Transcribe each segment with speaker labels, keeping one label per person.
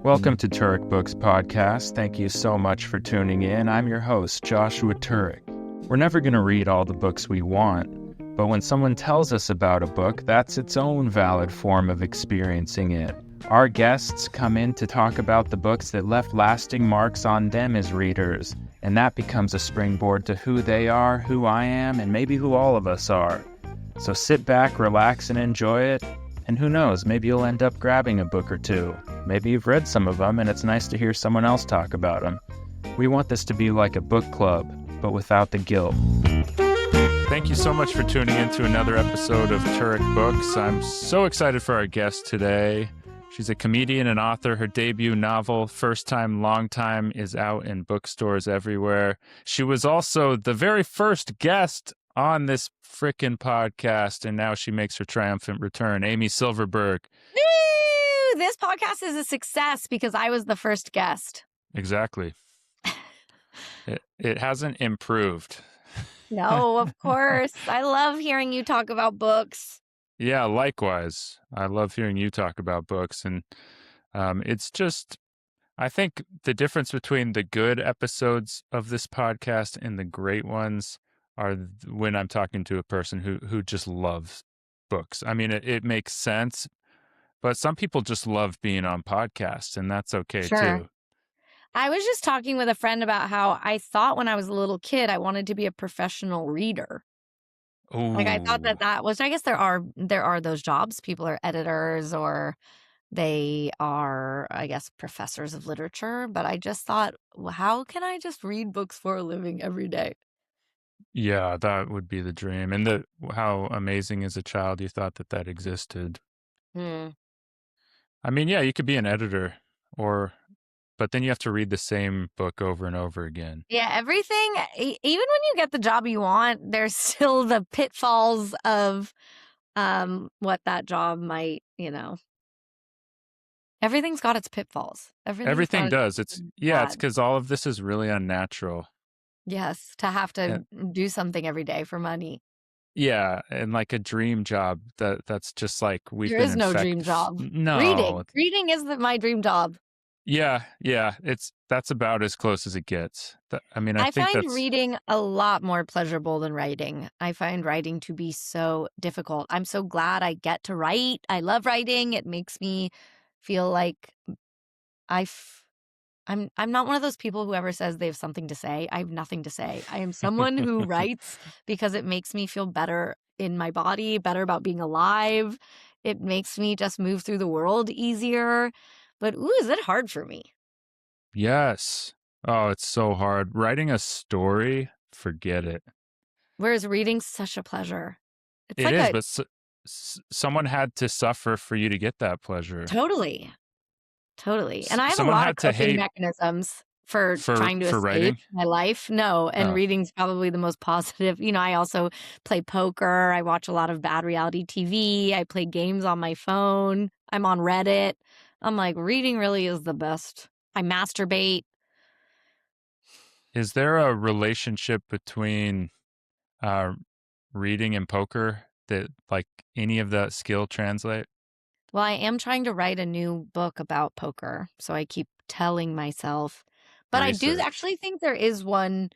Speaker 1: Welcome to Turek Books Podcast. Thank you so much for tuning in. I'm your host, Joshua Turek. We're never going to read all the books we want, but when someone tells us about a book, that's its own valid form of experiencing it. Our guests come in to talk about the books that left lasting marks on them as readers, and that becomes a springboard to who they are, who I am, and maybe who all of us are. So sit back, relax, and enjoy it. And who knows, maybe you'll end up grabbing a book or two. Maybe you've read some of them and it's nice to hear someone else talk about them. We want this to be like a book club, but without the guilt. Thank you so much for tuning in to another episode of Turek Books. I'm so excited for our guest today. She's a comedian and author. Her debut novel, First Time, Long Time, is out in bookstores everywhere. She was also the very first guest on this frickin' podcast, and now she makes her triumphant return. Amy Silverberg.
Speaker 2: Woo! This podcast is a success because I was the first guest.
Speaker 1: Exactly. It hasn't improved.
Speaker 2: No, of course. I love hearing you talk about books.
Speaker 1: Yeah, likewise. I love hearing you talk about books, and it's just, I think the difference between the good episodes of this podcast and the great ones are when I'm talking to a person who just loves books. I mean, it makes sense, but some people just love being on podcasts, and that's okay too.
Speaker 2: I was just talking with a friend about how I thought when I was a little kid I wanted to be a professional reader.
Speaker 1: Ooh.
Speaker 2: Like I thought that was, I guess there are those jobs. People are editors or they are, I guess, professors of literature. But I just thought, well, how can I just read books for a living every day?
Speaker 1: Yeah, that would be the dream. And how amazing as a child you thought that existed. I mean, yeah, you could be an editor, but then you have to read the same book over and over again.
Speaker 2: Yeah, everything, even when you get the job you want, there's still the pitfalls of what that job might, everything's got its pitfalls.
Speaker 1: Everything does. It's because all of this is really unnatural.
Speaker 2: Yes, to have to do something every day for money.
Speaker 1: Yeah, and like a dream job, that's just like
Speaker 2: there is no dream job.
Speaker 1: No.
Speaker 2: Reading is my dream job.
Speaker 1: Yeah, that's about as close as it gets. I
Speaker 2: find reading a lot more pleasurable than writing. I find writing to be so difficult. I'm so glad I get to write. I love writing. It makes me feel like I'm not one of those people who ever says they have something to say. I have nothing to say. I am someone who writes because it makes me feel better in my body, better about being alive. It makes me just move through the world easier. But is it hard for me?
Speaker 1: Yes. Oh, it's so hard. Writing a story, forget it.
Speaker 2: Whereas reading's such a pleasure.
Speaker 1: But someone had to suffer for you to get that pleasure.
Speaker 2: Totally. And I have a lot of coping mechanisms for trying to escape my life. No, and reading's probably the most positive. I also play poker. I watch a lot of bad reality TV. I play games on my phone. I'm on Reddit. I'm like, reading really is the best. I masturbate.
Speaker 1: Is there a relationship between reading and poker that like any of that skill translate?
Speaker 2: Well, I am trying to write a new book about poker, so I keep telling myself. But I do actually think there is one.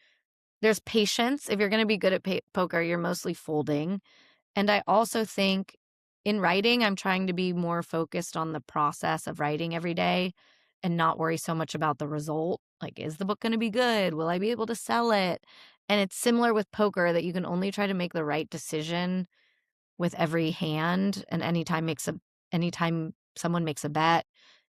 Speaker 2: There's patience. If you're going to be good at poker, you're mostly folding. And I also think in writing, I'm trying to be more focused on the process of writing every day and not worry so much about the result. Like, is the book going to be good? Will I be able to sell it? And it's similar with poker that you can only try to make the right decision with every hand. And anytime someone makes a bet,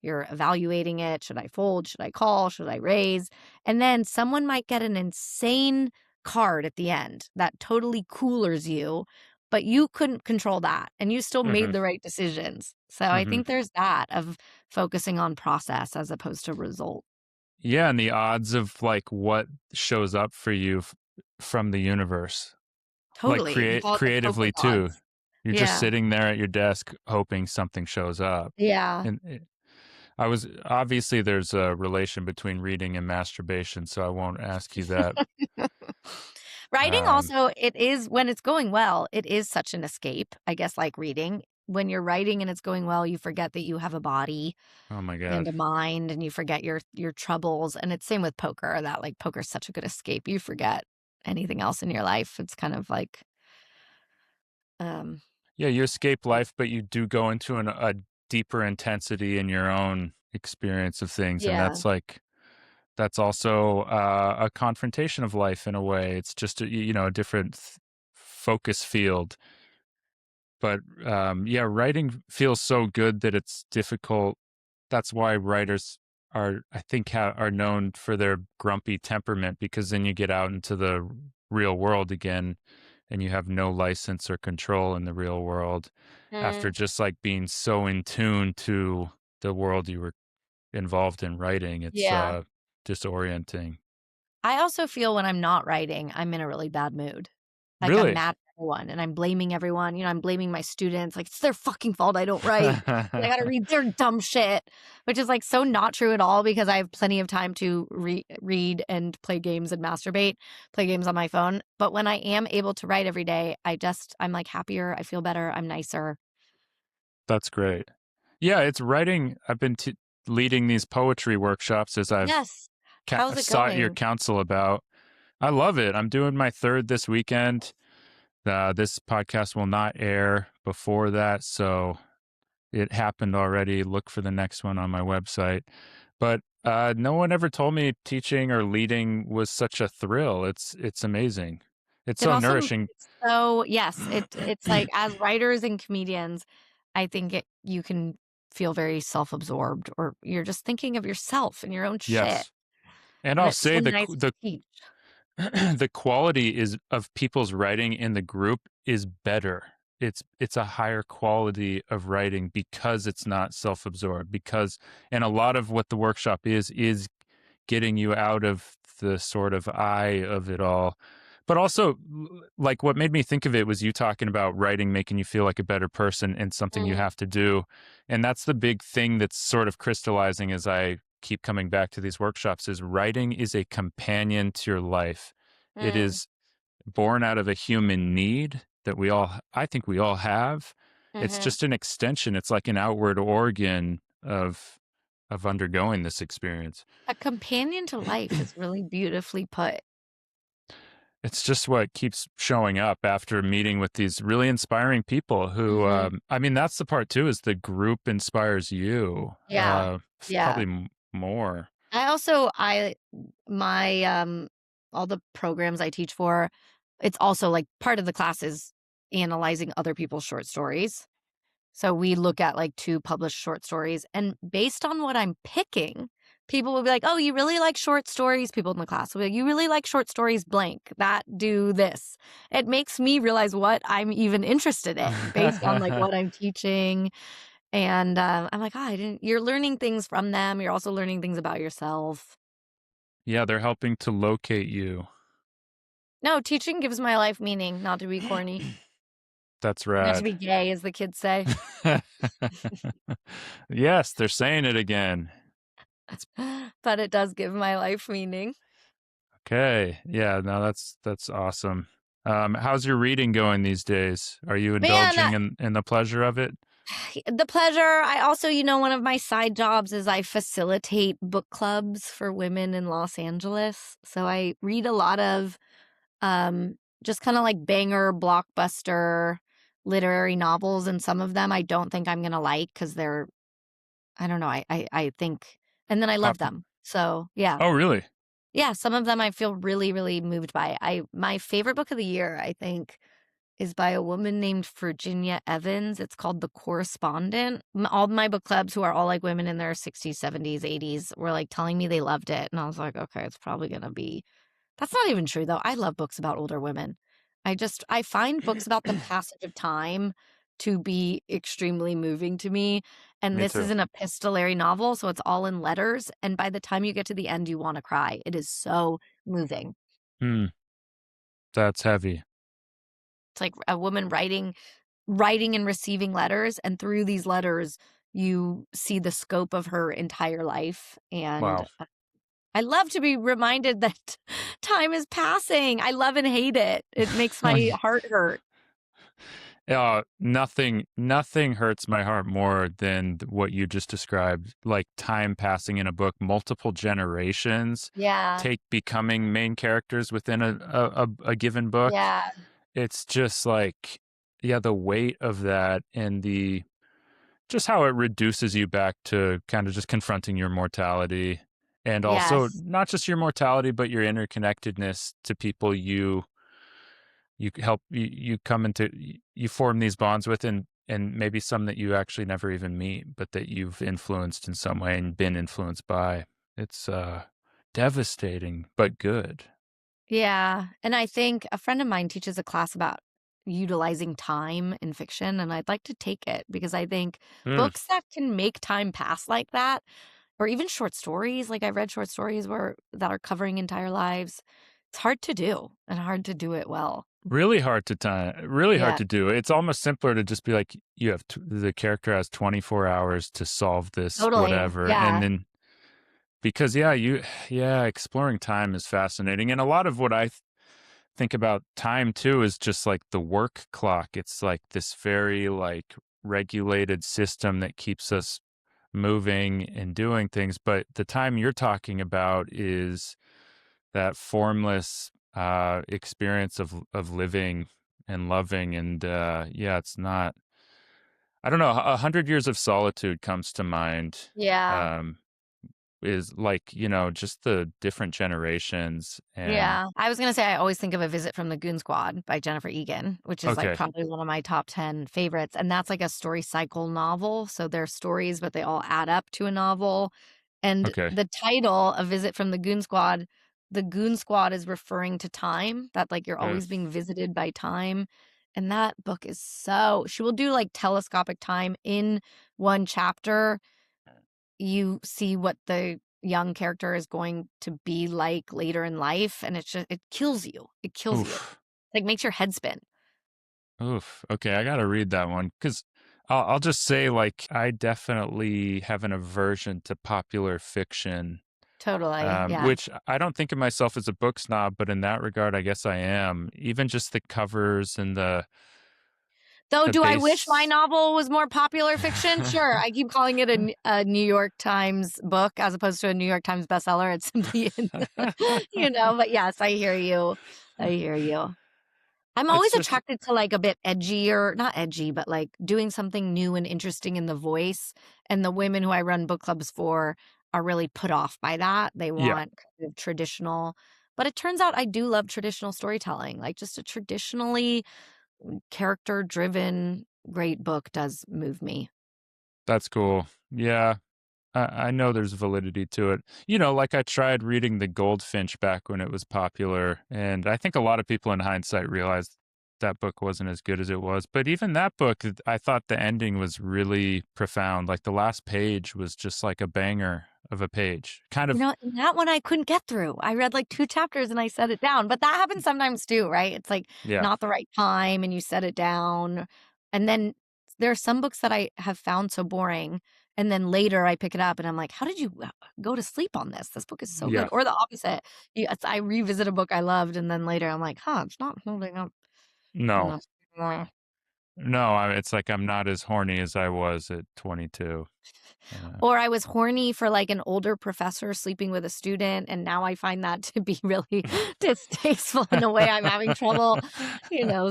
Speaker 2: you're evaluating it. Should I fold? Should I call? Should I raise? And then someone might get an insane card at the end that totally coolers you, but you couldn't control that and you still made the right decisions. So I think there's that of focusing on process as opposed to result.
Speaker 1: Yeah, and the odds of like what shows up for you from the universe.
Speaker 2: Totally.
Speaker 1: Like creatively too. You're just sitting there at your desk hoping something shows up.
Speaker 2: Yeah.
Speaker 1: And obviously there's a relation between reading and masturbation, so I won't ask you that.
Speaker 2: Writing also, it is, when it's going well, it is such an escape, I guess, like reading. when you're writing and it's going well, you forget that you have a body
Speaker 1: Oh my
Speaker 2: and
Speaker 1: God.
Speaker 2: a mind, and you forget your troubles. And it's same with poker, that like poker's such a good escape. You forget anything else in your life. It's kind of like
Speaker 1: Yeah, you escape life, but you do go into a deeper intensity in your own experience of things. And
Speaker 2: yeah.
Speaker 1: that's also a confrontation of life in a way. It's just a different focus field. But yeah, writing feels so good that it's difficult. That's why writers I think, are known for their grumpy temperament, because then you get out into the real world again, and you have no license or control in the real world after
Speaker 2: Mm,
Speaker 1: just like being so in tune to the world you were involved in writing. It's
Speaker 2: yeah.
Speaker 1: disorienting.
Speaker 2: I also feel when I'm not writing, I'm in a really bad mood. Like, I'm
Speaker 1: Really?
Speaker 2: mad at everyone, and I'm blaming everyone. I'm blaming my students. Like, it's their fucking fault I don't write. I gotta read their dumb shit, which is, like, so not true at all because I have plenty of time to read and play games and masturbate, play games on my phone. But when I am able to write every day, I'm, like, happier. I feel better. I'm nicer.
Speaker 1: That's great. Yeah, it's writing. I've been leading these poetry workshops, as I've
Speaker 2: Yes. How's it
Speaker 1: sought your
Speaker 2: going?
Speaker 1: counsel about. I love it. I'm doing my third this weekend. This podcast will not air before that, so it happened already. Look for the next one on my website. But no one ever told me teaching or leading was such a thrill. It's amazing. It's
Speaker 2: It
Speaker 1: so
Speaker 2: also
Speaker 1: nourishing.
Speaker 2: yes, it's like as writers and comedians, I think you can feel very self-absorbed, or you're just thinking of yourself and your own shit,
Speaker 1: Yes, and
Speaker 2: and
Speaker 1: I'll
Speaker 2: it's so
Speaker 1: say
Speaker 2: nice to
Speaker 1: the
Speaker 2: teach.
Speaker 1: the quality is of people's writing in the group is better. It's a higher quality of writing because it's not self-absorbed, and a lot of what the workshop is getting you out of the sort of eye of it all. But also, like, what made me think of it was you talking about writing making you feel like a better person and something you
Speaker 2: Mm,
Speaker 1: have to do. And that's the big thing that's sort of crystallizing as I keep coming back to these workshops, is writing is a companion to your life. It
Speaker 2: mm,
Speaker 1: is born out of a human need that I think we all have. It's
Speaker 2: mhm.
Speaker 1: just an extension. It's like an outward organ of undergoing this experience.
Speaker 2: A companion to life is really beautifully put.
Speaker 1: It's just what keeps showing up after meeting with these really inspiring people who,
Speaker 2: Mhm.
Speaker 1: I mean, that's the part too, is the group inspires you,
Speaker 2: Yeah. Yeah.
Speaker 1: probably more.
Speaker 2: I also I my, all the programs I teach for, it's also, like, part of the class is analyzing other people's short stories. So we look at like 2 published short stories, and based on what I'm picking, people will be like, "Oh, you really like short stories?" People in the class will be like, "You really like short stories blank, that do this." It makes me realize what I'm even interested in based on, like, what I'm teaching, and, I'm like, "Oh, I didn't." You're learning things from them, you're also learning things about yourself.
Speaker 1: Yeah, they're helping to locate you.
Speaker 2: No, teaching gives my life meaning, not to be corny,
Speaker 1: That's
Speaker 2: not to
Speaker 1: rad.
Speaker 2: be gay, as the kids say.
Speaker 1: Yes, they're saying it again.
Speaker 2: But it does give my life meaning.
Speaker 1: Okay. Yeah, no, that's awesome. How's your reading going these days? Are you
Speaker 2: Man,
Speaker 1: indulging in the pleasure of it?
Speaker 2: the pleasure. I also, one of my side jobs is I facilitate book clubs for women in Los Angeles. So I read a lot of just kind of like banger, blockbuster literary novels, and some of them I don't think I'm gonna like because they're, I don't know, I think, and then I love
Speaker 1: Pop-
Speaker 2: them. So yeah.
Speaker 1: oh, really?
Speaker 2: Yeah, some of them I feel really, really moved by. My favorite book of the year, I think, is by a woman named Virginia Evans. It's called The Correspondent. All my book clubs, who are all like women in their 60s, 70s, 80s, were like telling me they loved it. And I was like, okay, it's probably going to be. That's not even true, though. I love books about older women. I find books about the passage of time to be extremely moving to me. And
Speaker 1: Me
Speaker 2: this is
Speaker 1: too.
Speaker 2: an epistolary novel, so it's all in letters. And by the time you get to the end, you want to cry. It is so moving.
Speaker 1: Hmm, that's heavy.
Speaker 2: It's like a woman writing and receiving letters, and through these letters you see the scope of her entire life. And
Speaker 1: Wow.
Speaker 2: I love to be reminded that time is passing. I love and hate it. It makes my heart hurt.
Speaker 1: Nothing hurts my heart more than what you just described, like time passing in a book, multiple generations
Speaker 2: Yeah.
Speaker 1: take becoming main characters within a given book.
Speaker 2: Yeah.
Speaker 1: It's just like, yeah, the weight of that and just how it reduces you back to kind of just confronting your mortality, and also
Speaker 2: Yes.
Speaker 1: not just your mortality, but your interconnectedness to people you help you come into you form these bonds with, and maybe some that you actually never even meet, but that you've influenced in some way and been influenced by. It's devastating but good.
Speaker 2: Yeah. And I think a friend of mine teaches a class about utilizing time in fiction, and I'd like to take it because I think
Speaker 1: Mm.
Speaker 2: books that can make time pass like that, or even short stories, like I've read short stories where that are covering entire lives, it's hard to do and hard to do it well.
Speaker 1: Really hard to really hard
Speaker 2: Yeah,
Speaker 1: to do. It's almost simpler to just be like, you have the character has 24 hours to solve this
Speaker 2: totally.
Speaker 1: whatever, and
Speaker 2: Yeah.
Speaker 1: then because yeah, exploring time is fascinating, and a lot of what I think about time too is just like the work clock. It's like this very like regulated system that keeps us moving and doing things, but the time you're talking about is that formless experience of living and loving, and yeah, it's not, I don't know, 100 years of solitude comes to mind.
Speaker 2: Yeah.
Speaker 1: um is like, just the different generations. And
Speaker 2: Yeah. I was gonna say I always think of A Visit from the Goon Squad by Jennifer Egan, which is, like,
Speaker 1: okay,
Speaker 2: probably one of my top 10 favorites, and that's, like, a story cycle novel, so they're stories, but they all add up to a novel, and
Speaker 1: okay,
Speaker 2: the title, A Visit from the Goon Squad is referring to time, that, like, you're
Speaker 1: uh,
Speaker 2: always being visited by time, and that book is so she will do, like, telescopic time in one chapter. You see what the young character is going to be like later in life, and it kills you. It kills you.
Speaker 1: oof.
Speaker 2: Like, makes your head spin.
Speaker 1: Oof. Okay, I gotta read that one because I'll just say, like, I definitely have an aversion to popular fiction,
Speaker 2: Totally, yeah.
Speaker 1: which I don't think of myself as a book snob, but in that regard, I guess I am. Even just the covers and
Speaker 2: Though,
Speaker 1: the
Speaker 2: do I wish my
Speaker 1: base.
Speaker 2: novel was more popular fiction? Sure. I keep calling it a New York Times book as opposed to a New York Times bestseller. It's simply but yes, I hear you. I hear you. I'm
Speaker 1: It's
Speaker 2: always
Speaker 1: just,
Speaker 2: attracted to, like, a bit edgier not edgy, but, like, doing something new and interesting in the voice, and the women who I run book clubs for are really put off by that. They
Speaker 1: yeah,
Speaker 2: want kind of traditional but it turns out I do love traditional storytelling, like, just a traditionally character-driven great book does move me.
Speaker 1: that's cool. Yeah, I know there's validity to it. Like I tried reading The Goldfinch back when it was popular, and I think a lot of people in hindsight realized that book wasn't as good as it was. But even that book, I thought the ending was really profound. Like the last page was just like a banger of a page. Kind of,
Speaker 2: And that one I couldn't get through. I read, like, 2 chapters and I set it down, but that happens sometimes too, right? It's, like,
Speaker 1: yeah.
Speaker 2: not the right time and you set it down, and then there are some books that I have found so boring, and then later I pick it up and I'm like, "How did you, go to sleep on this? This book is so good."
Speaker 1: Yeah.
Speaker 2: Or the opposite. I revisit a book I loved and then later I'm like, "Huh, it's not holding up in
Speaker 1: No,
Speaker 2: the same way."
Speaker 1: no, it's like I'm not as horny as I was at 22. Uh,
Speaker 2: Or I was horny for, like, an older professor sleeping with a student, and now I find that to be really distasteful in a way I'm having trouble,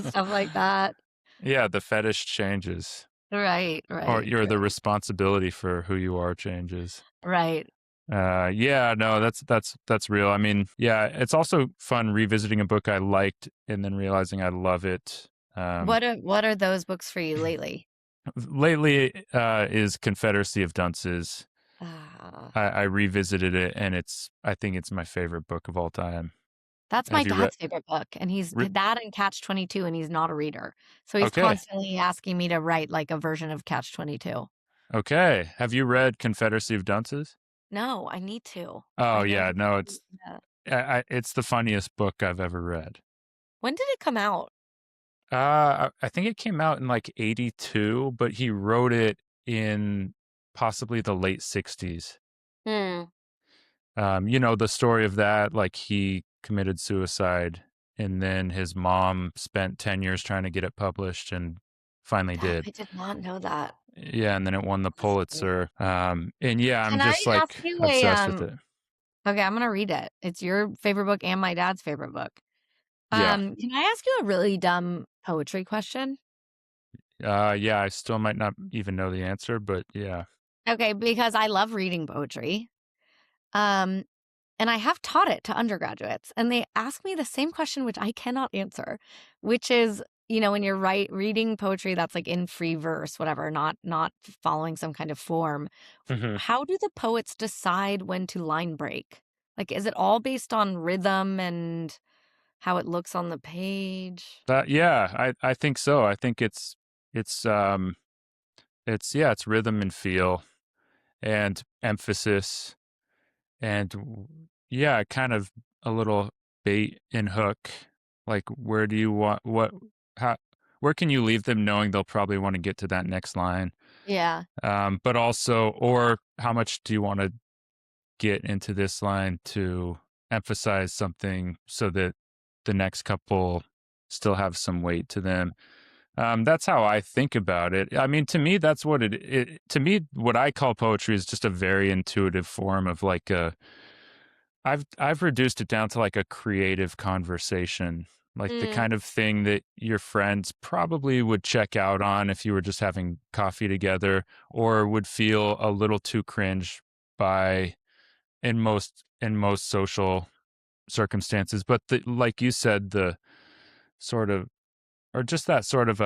Speaker 2: stuff like that.
Speaker 1: yeah, the fetish changes,
Speaker 2: Right,
Speaker 1: or
Speaker 2: right,
Speaker 1: the
Speaker 2: right,
Speaker 1: responsibility for who you are changes.
Speaker 2: right.
Speaker 1: Yeah, no, that's real. I mean, yeah, it's also fun revisiting a book I liked and then realizing I love it.
Speaker 2: What are those books for you lately?
Speaker 1: Lately, is Confederacy of Dunces.
Speaker 2: Ah,
Speaker 1: I revisited it, and I think it's my favorite book of all time.
Speaker 2: that's my
Speaker 1: Have you read?
Speaker 2: dad's favorite book, and he's
Speaker 1: Re-
Speaker 2: that and Catch-22, and he's not a reader. So he's
Speaker 1: okay,
Speaker 2: constantly asking me to write, like, a version of Catch-22.
Speaker 1: okay. Have you read Confederacy of Dunces?
Speaker 2: No, I need to.
Speaker 1: Oh
Speaker 2: I know
Speaker 1: yeah, no,
Speaker 2: he yeah.
Speaker 1: it's the funniest book I've ever read.
Speaker 2: When did it come out?
Speaker 1: I think it came out in like '82, but he wrote it in possibly the late '60s.
Speaker 2: Hmm.
Speaker 1: The story of that, like he committed suicide, and then his mom spent 10 years trying to get it published, and finally did.
Speaker 2: I did not know that.
Speaker 1: Yeah, and then it won the Pulitzer. And yeah, I'm
Speaker 2: Can I
Speaker 1: just
Speaker 2: ask
Speaker 1: like
Speaker 2: you
Speaker 1: obsessed with it.
Speaker 2: okay, I'm gonna read it. It's your favorite book and my dad's favorite book.
Speaker 1: Yeah.
Speaker 2: Can I ask you a really dumb poetry question?
Speaker 1: Yeah, I still might not even know the answer, but yeah.
Speaker 2: Okay, because I love reading poetry. Um, and I have taught it to undergraduates, and they ask me the same question, which I cannot answer, which is, when you're reading poetry that's like in free verse, whatever, not following some kind of form,
Speaker 1: Mhm.
Speaker 2: how do the poets decide when to line break? Like, is it all based on rhythm and how it looks on the page?
Speaker 1: Yeah, I think so. I think it's um it's rhythm and feel and emphasis and yeah, kind of a little bait and hook. Like where do you want how where can you leave them knowing they'll probably want to get to that next line?
Speaker 2: Yeah.
Speaker 1: But also, or how much do you want to get into this line to emphasize something so that the next couple still have some weight to them? That's how I think about it. I mean, to me, that's what to me, what I call poetry is just a very intuitive form of like I've reduced it down to like a creative conversation, like the
Speaker 2: Mm.
Speaker 1: kind of thing that your friends probably would check out on if you were just having coffee together, or would feel a little too cringe by in most social circumstances. But like you said, the sort of or just that sort of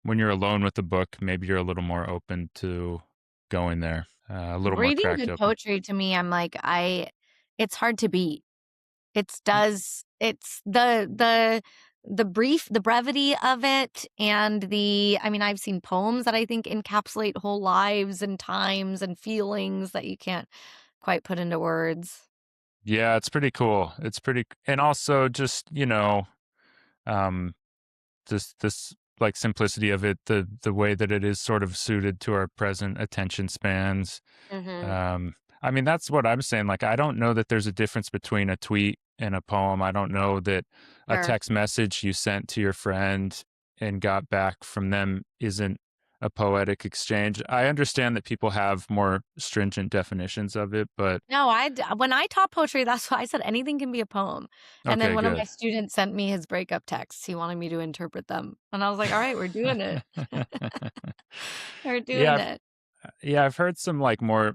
Speaker 1: when you're alone with the book, maybe you're a little more open to going there, a little more
Speaker 2: Reading
Speaker 1: cracked
Speaker 2: good
Speaker 1: open.
Speaker 2: poetry to me, I'm like, it's hard to beat. It's the brevity of it and I mean, I've seen poems that I think encapsulate whole lives and times and feelings that you can't quite put into words.
Speaker 1: Yeah, it's pretty cool. And also just, um, this like simplicity of it, the way that it is sort of suited to our present attention spans.
Speaker 2: Mhm.
Speaker 1: Um, I mean, that's what I'm saying. Like, I don't know that there's a difference between a tweet and a poem. I don't know that a
Speaker 2: Sure.
Speaker 1: text message you sent to your friend and got back from them isn't a poetic exchange. I understand that people have more stringent definitions of it, but
Speaker 2: No, when I taught poetry, that's why I said anything can be a poem. And then
Speaker 1: okay,
Speaker 2: one of my
Speaker 1: good.
Speaker 2: students sent me his breakup texts. He wanted me to interpret them. And I was like, "All right, we're doing it. We're doing
Speaker 1: Yeah,
Speaker 2: it."
Speaker 1: yeah, I've heard some like more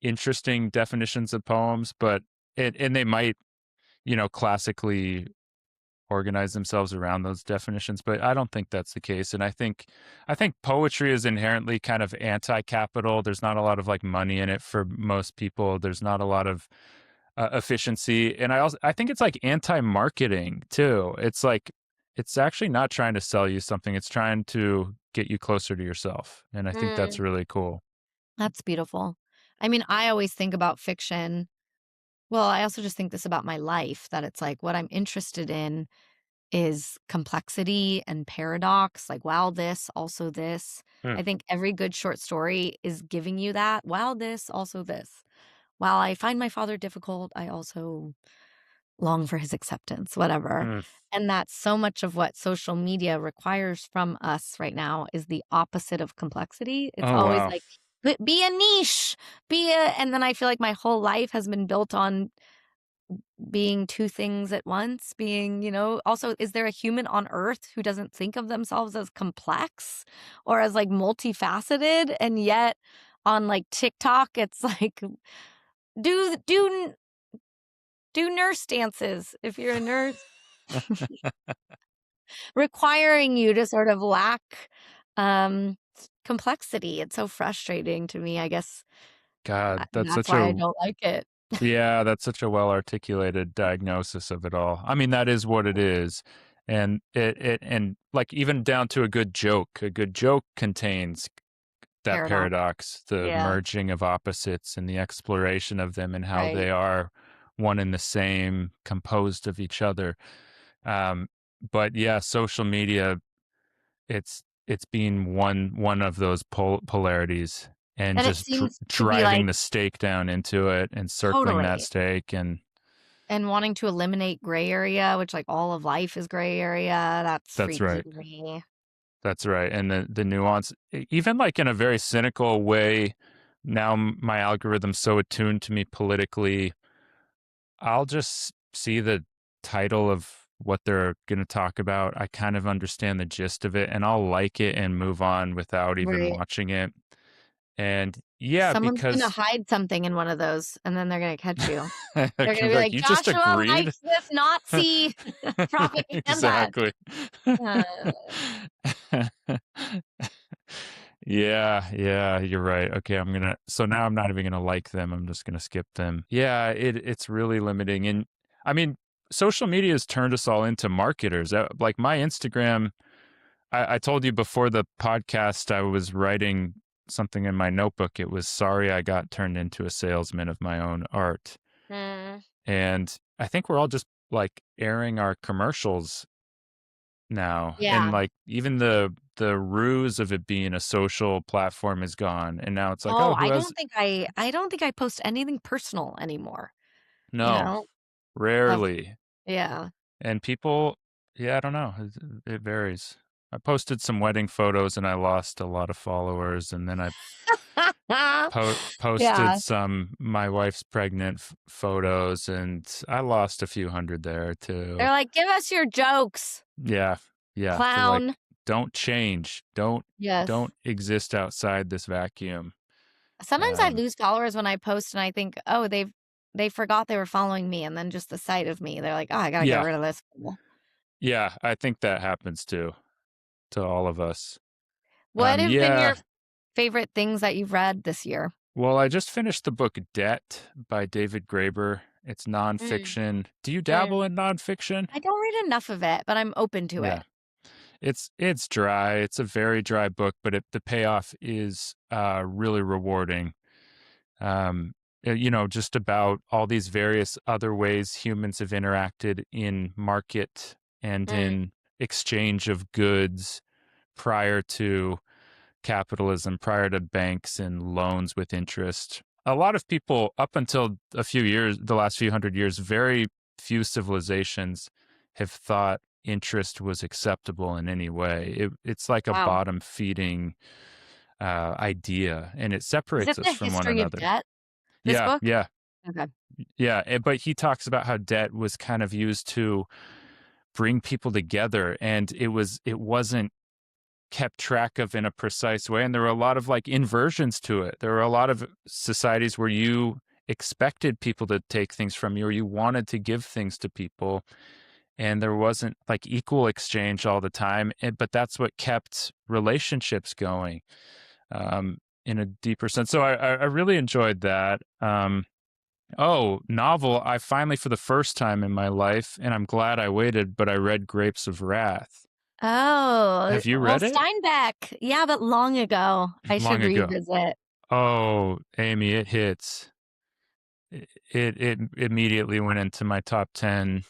Speaker 1: interesting definitions of poems, but and they might, classically organize themselves around those definitions, but I don't think that's the case. And I think poetry is inherently kind of anti-capital. There's not a lot of like money in it for most people. There's not a lot of efficiency, and I think it's like anti-marketing too. It's like it's actually not trying to sell you something. It's trying to get you closer to yourself, and I think that's
Speaker 2: Mm,
Speaker 1: really cool.
Speaker 2: that's beautiful. I mean, I always think about fiction. Well, I also just think this about my life that it's like what I'm interested in is complexity and paradox, like, wow, this, also this.
Speaker 1: Hmm.
Speaker 2: I think every good short story is giving you that. Wow, this, also this. While I find my father difficult, I also long for his acceptance, whatever.
Speaker 1: Hmm.
Speaker 2: And that's so much of what social media requires from us right now is the opposite of complexity. It's
Speaker 1: Oh
Speaker 2: always
Speaker 1: wow.
Speaker 2: like, Be a niche, and then I feel like my whole life has been built on being two things at once, also, is there a human on earth who doesn't think of themselves as complex or as like multifaceted? And yet on like TikTok, it's like, do, do, do nurse dances if you're a nurse. Requiring you to sort of lack, um, complexity. It's so frustrating to me, I guess,
Speaker 1: God, that's
Speaker 2: that's
Speaker 1: such
Speaker 2: why I
Speaker 1: a
Speaker 2: don't like it.
Speaker 1: yeah, that's such a well articulated diagnosis of it all. I mean, that is what it is. And it and like even down to a good joke. A good joke contains that
Speaker 2: Paradox.
Speaker 1: paradox, the
Speaker 2: Yeah,
Speaker 1: merging of opposites and the exploration of them and how
Speaker 2: right.
Speaker 1: they are one and the same, composed of each other. Um, but yeah, social media, it's being one of those polarities and
Speaker 2: And it
Speaker 1: just
Speaker 2: seems to be
Speaker 1: driving
Speaker 2: like
Speaker 1: the stake down into it and circling that
Speaker 2: totally.
Speaker 1: stake and
Speaker 2: And wanting to eliminate gray area, which, like, all of life is gray area, that's
Speaker 1: that's
Speaker 2: freaky
Speaker 1: right.
Speaker 2: to me.
Speaker 1: That's right. And the nuance, even like in a very cynical way, now my algorithm's so attuned to me politically, I'll just see the title of what they're going to talk about. I kind of understand the gist of it and I'll like it and move on without even
Speaker 2: Right.
Speaker 1: watching it. And yeah,
Speaker 2: Someone's gonna
Speaker 1: because
Speaker 2: hide something in one of those, and then they're gonna catch you.
Speaker 1: I
Speaker 2: They're
Speaker 1: can
Speaker 2: gonna
Speaker 1: be
Speaker 2: be
Speaker 1: like,
Speaker 2: like,
Speaker 1: you just
Speaker 2: "Joshua
Speaker 1: agreed.
Speaker 2: likes this Nazi propaganda."
Speaker 1: Exactly.
Speaker 2: Uh,
Speaker 1: Yeah, you're right. Okay, so now I'm not even gonna like them. I'm just gonna skip them. Yeah, it's really limiting. And I mean, social media has turned us all into marketers. Like my Instagram, I told you before the podcast, I was writing something in my notebook. It was sorry I got turned into a salesman of my own art.
Speaker 2: mm,
Speaker 1: And I think we're all just like airing our commercials now, and
Speaker 2: yeah.
Speaker 1: like even the ruse of it being a social platform is gone, and now it's like,
Speaker 2: Oh,
Speaker 1: oh, who has
Speaker 2: I don't think I post anything personal anymore, you
Speaker 1: no,
Speaker 2: know? Of
Speaker 1: rarely.
Speaker 2: yeah.
Speaker 1: And people, yeah, I don't know, it varies. I posted some wedding photos and I lost a lot of followers, and then I posted
Speaker 2: Yeah.
Speaker 1: some my wife's pregnant photos and I lost a few hundred there too.
Speaker 2: They're like, "Give us your jokes,
Speaker 1: Yeah, yeah, they're like,
Speaker 2: clown."
Speaker 1: don't change,
Speaker 2: Yes.
Speaker 1: don't exist outside this vacuum.
Speaker 2: Sometimes I
Speaker 1: Um,
Speaker 2: lose followers when I post and I think, "Oh, they forgot they were following me," and then just the sight of me, they're like, "Oh, I gotta get
Speaker 1: yeah,
Speaker 2: rid of this fool."
Speaker 1: yeah, I think that happens too, to all of us.
Speaker 2: What have been
Speaker 1: Yeah,
Speaker 2: your favorite things that you've read this year?
Speaker 1: well, I just finished the book Debt by David Graeber. It's
Speaker 2: Mm,
Speaker 1: nonfiction. Do you
Speaker 2: mm.
Speaker 1: dabble in nonfiction?
Speaker 2: I don't read enough of it, but I'm open to
Speaker 1: Yeah,
Speaker 2: it.
Speaker 1: it's dry. It's a very dry book, but the payoff is really rewarding. Just about all these various other ways humans have interacted in market and
Speaker 2: Mm,
Speaker 1: in exchange of goods prior to capitalism, prior to banks and loans with interest. A lot of people, up until a few years, the last few hundred years, very few civilizations have thought interest was acceptable in any way. It's like a
Speaker 2: wow.
Speaker 1: bottom feeding idea, and it
Speaker 2: Is
Speaker 1: separates
Speaker 2: it
Speaker 1: us
Speaker 2: The
Speaker 1: from one
Speaker 2: History of
Speaker 1: another.
Speaker 2: Debt, this
Speaker 1: Yeah,
Speaker 2: book?
Speaker 1: yeah.
Speaker 2: Okay.
Speaker 1: Yeah, but he talks about how debt was kind of used to bring people together, and it wasn't kept track of in a precise way, and there were a lot of like inversions to it. There were a lot of societies where you expected people to take things from you, or you wanted to give things to people, and there wasn't like equal exchange all the time. But that's what kept relationships going in a deeper sense. So I really enjoyed that. Oh, novel. I finally, for the first time in my life, and I'm glad I waited, but I read Grapes of Wrath.
Speaker 2: Oh,
Speaker 1: Have you
Speaker 2: well,
Speaker 1: read it?
Speaker 2: Steinbeck. Yeah, but long ago. I should
Speaker 1: Long ago.
Speaker 2: revisit.
Speaker 1: Oh, Amy, it hits. It immediately went into my top 10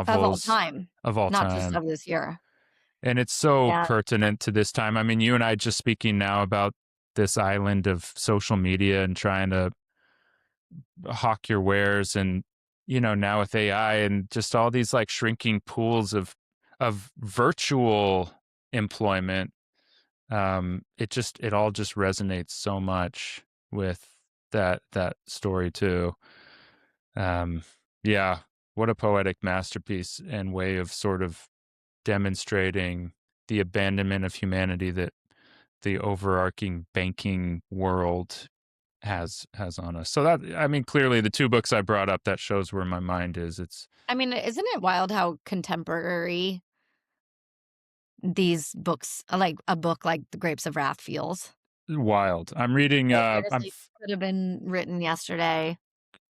Speaker 2: Of all
Speaker 1: novels
Speaker 2: time,
Speaker 1: of all
Speaker 2: not just
Speaker 1: time.
Speaker 2: of this year.
Speaker 1: And it's so
Speaker 2: Yeah.
Speaker 1: pertinent to this time. I mean, you and I just speaking now about this island of social media and trying to hawk your wares, and now with AI and just all these like shrinking pools of virtual employment. It all just resonates so much with that story too. um yeah, what a poetic masterpiece and way of sort of demonstrating the abandonment of humanity that the overarching banking world has on us. So that, I mean, clearly the two books I brought up, that shows where my mind is. It's
Speaker 2: I mean, isn't it wild how contemporary these books, like a book like The Grapes of Wrath feels?
Speaker 1: wild. I'm reading
Speaker 2: It
Speaker 1: I'm
Speaker 2: seriously could have been written yesterday.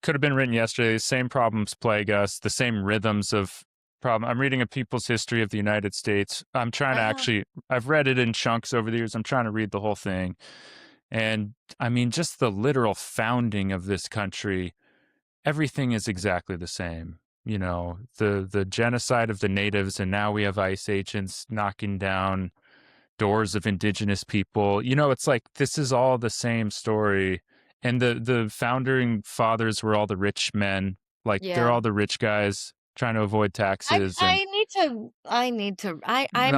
Speaker 1: could have been written yesterday. The same problems plague us, the same rhythms of problem. I'm reading A People's History of the United States. I'm trying to
Speaker 2: Uh,
Speaker 1: actually, I've read it in chunks over the years. I'm trying to read the whole thing. And I mean, just the literal founding of this country, everything is exactly the same. The genocide of the natives, and now we have ICE agents knocking down doors of indigenous people. It's like this is all the same story. And the founding fathers were all the rich men. Like they're
Speaker 2: yeah.
Speaker 1: all the rich guys. trying to avoid taxes and
Speaker 2: I'm
Speaker 1: no, it's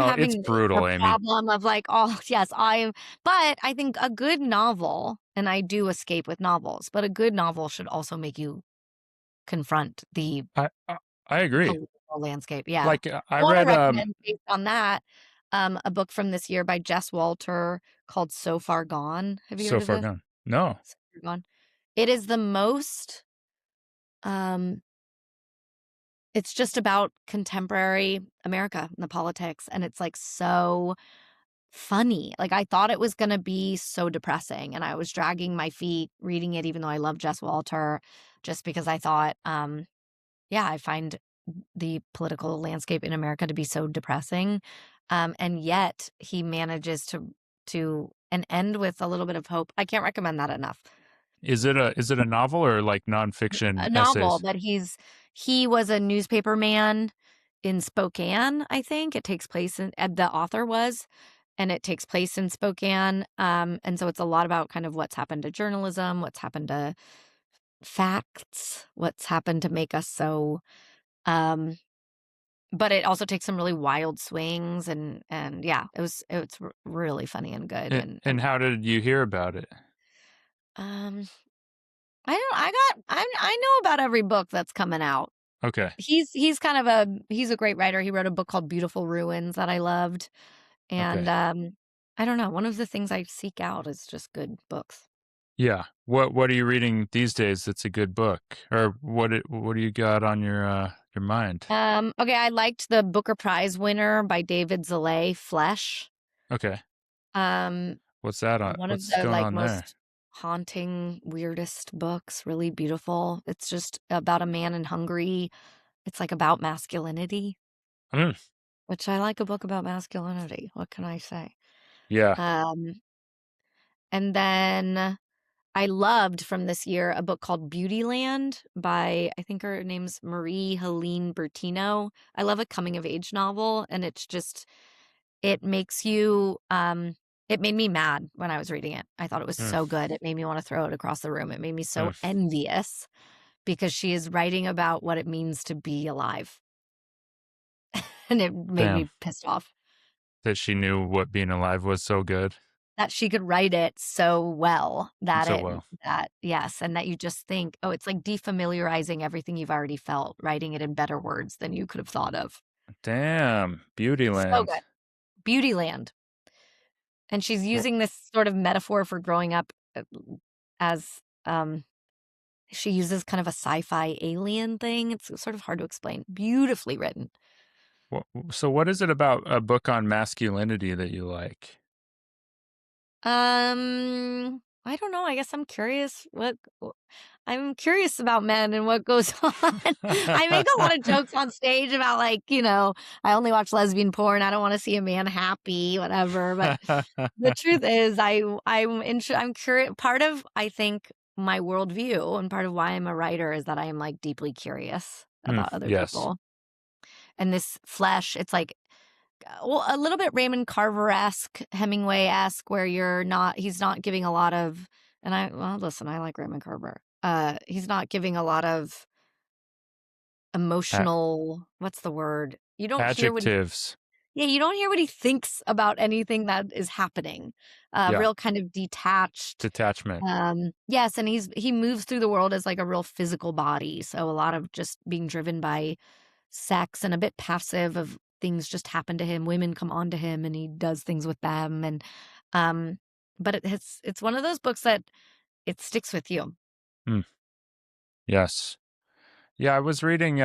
Speaker 2: having the
Speaker 1: brutal, Amy.
Speaker 2: problem of like, oh, yes, but I think a good novel, and I do escape with novels, but a good novel should also make you confront the
Speaker 1: I agree.
Speaker 2: political landscape. Yeah.
Speaker 1: Like I
Speaker 2: I want to
Speaker 1: read
Speaker 2: recommend based on that, a book from this year by Jess Walter called So Far Gone. Have you
Speaker 1: So
Speaker 2: heard of
Speaker 1: Far
Speaker 2: this?
Speaker 1: Gone. No.
Speaker 2: So Far Gone. It is the most, um, it's just about contemporary America and the politics, and it's like so funny. Like I thought it was going to be so depressing, and I was dragging my feet reading it even though I love Jess Walter, just because I thought yeah, I find the political landscape in America to be so depressing. And yet he manages to and end with a little bit of hope. I can't recommend that enough.
Speaker 1: Is it a novel or like nonfiction
Speaker 2: A novel,
Speaker 1: essays?
Speaker 2: but he was a newspaper man in Spokane, I think. It takes place in the author was, and it takes place in Spokane. And so it's a lot about kind of what's happened to journalism, what's happened to facts, what's happened to make us so but it also takes some really wild swings and yeah, it's really funny and good
Speaker 1: And how did you hear about it?
Speaker 2: um I know about every book that's coming out.
Speaker 1: Okay.
Speaker 2: He's a great writer. He wrote a book called Beautiful Ruins that I loved. And
Speaker 1: Okay.
Speaker 2: I don't know, one of the things I seek out is just good books.
Speaker 1: Yeah. What are you reading these days that's a good book? Or what do you got on your mind?
Speaker 2: Okay, I liked the Booker Prize winner by David Zalay, Flesh.
Speaker 1: Okay.
Speaker 2: Um
Speaker 1: What's that on?
Speaker 2: One of
Speaker 1: What's
Speaker 2: the,
Speaker 1: going
Speaker 2: like,
Speaker 1: on there?
Speaker 2: most haunting, weirdest books, really beautiful. It's just about a man in Hungary. It's, like, about masculinity,
Speaker 1: Mm,
Speaker 2: which I like a book about masculinity. What can I say?
Speaker 1: yeah.
Speaker 2: Um, and then I loved from this year a book called Beautyland by, I think her name's Marie Helene Burtino. I love a coming of age novel, and it's just it makes you it made me mad when I was reading it. I thought it was
Speaker 1: Mm,
Speaker 2: so good. It made me want to throw it across the room. It made me so
Speaker 1: mm.
Speaker 2: envious because she is writing about what it means to be alive. And it made
Speaker 1: Damn.
Speaker 2: me pissed off
Speaker 1: That she knew what being alive was so good
Speaker 2: that she could write it so well
Speaker 1: and
Speaker 2: that
Speaker 1: so well.
Speaker 2: yes, and that you just think, oh, it's like defamiliarizing everything you've already felt, writing it in better words than you could have thought of.
Speaker 1: Damn.
Speaker 2: So
Speaker 1: Beautyland.
Speaker 2: good. Beautyland. And she's using this sort of metaphor for growing up as she uses kind of a sci-fi alien thing. It's sort of hard to explain. Beautifully written.
Speaker 1: So what is it about a book on masculinity that you like?
Speaker 2: I don't know. I guess I'm curious about men and what goes on. I make a lot of jokes on stage about like, I only watch lesbian porn. I don't want to see a man happy, whatever. But the truth is I'm curious. Part of, I think, my worldview and part of why I'm a writer is that I am like deeply curious about other
Speaker 1: Yes.
Speaker 2: people. And this Flesh, it's like, well, a little bit Raymond Carver-esque, Hemingway-esque, where he's not giving a lot of, listen, I like Raymond Carver. He's not giving a lot of
Speaker 1: A-
Speaker 2: emotional, what's the word? You don't hear
Speaker 1: Adjectives.
Speaker 2: you don't hear what he thinks about anything that is happening.
Speaker 1: Yeah.
Speaker 2: Real kind of detached.
Speaker 1: Detachment.
Speaker 2: Yes, and he moves through the world as like a real physical body. So a lot of just being driven by sex and a bit passive of things just happen to him. Women come on to him and he does things with them. And but it's one of those books that it sticks with you.
Speaker 1: Mm. Yes. Yeah, I was reading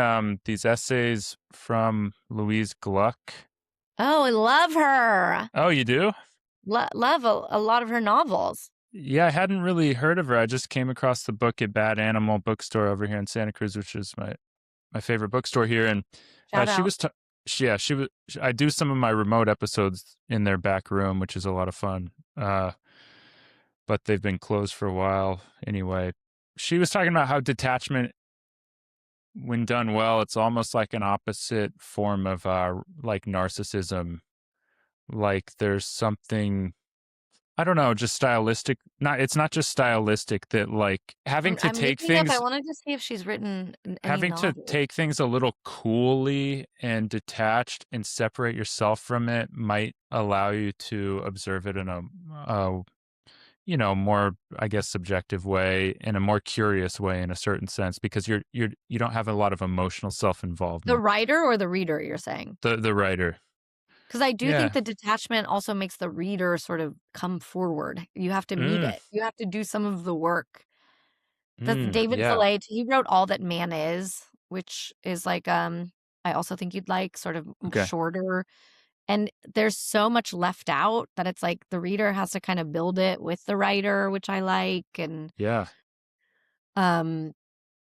Speaker 1: these essays from Louise Gluck.
Speaker 2: Oh, I love her.
Speaker 1: Oh, you do?
Speaker 2: Love a lot of her novels.
Speaker 1: Yeah, I hadn't really heard of her. I just came across the book at Bad Animal Bookstore over here in Santa Cruz, which is my favorite bookstore here. And
Speaker 2: Shout
Speaker 1: she
Speaker 2: out.
Speaker 1: was, she was. I do some of my remote episodes in their back room, which is a lot of fun. But they've been closed for a while anyway. She was talking about how detachment, when done well, it's almost like an opposite form of like narcissism. Like there's something I don't know, just stylistic. It's not just stylistic that like having to
Speaker 2: I'm
Speaker 1: take
Speaker 2: looking up. I
Speaker 1: things
Speaker 2: wanted to see if she's written any
Speaker 1: having to
Speaker 2: novels.
Speaker 1: take things a little coolly and detached and separate yourself from it might allow you to observe it in a more, I guess, subjective way, in a more curious way, in a certain sense, because you don't have a lot of emotional self
Speaker 2: The
Speaker 1: involvement.
Speaker 2: writer or the reader, you're saying?
Speaker 1: The writer.
Speaker 2: Because I do think
Speaker 1: Yeah.
Speaker 2: the detachment also makes the reader sort of come forward. You have to meet
Speaker 1: Mm,
Speaker 2: it. You have to do some of the work. That's David
Speaker 1: yeah.
Speaker 2: Zalay. He wrote All That Man Is, which is like I also think you'd like, sort of
Speaker 1: Okay.
Speaker 2: shorter. And there's so much left out that it's like the reader has to kind of build it with the writer, which I like. And
Speaker 1: Yeah.
Speaker 2: um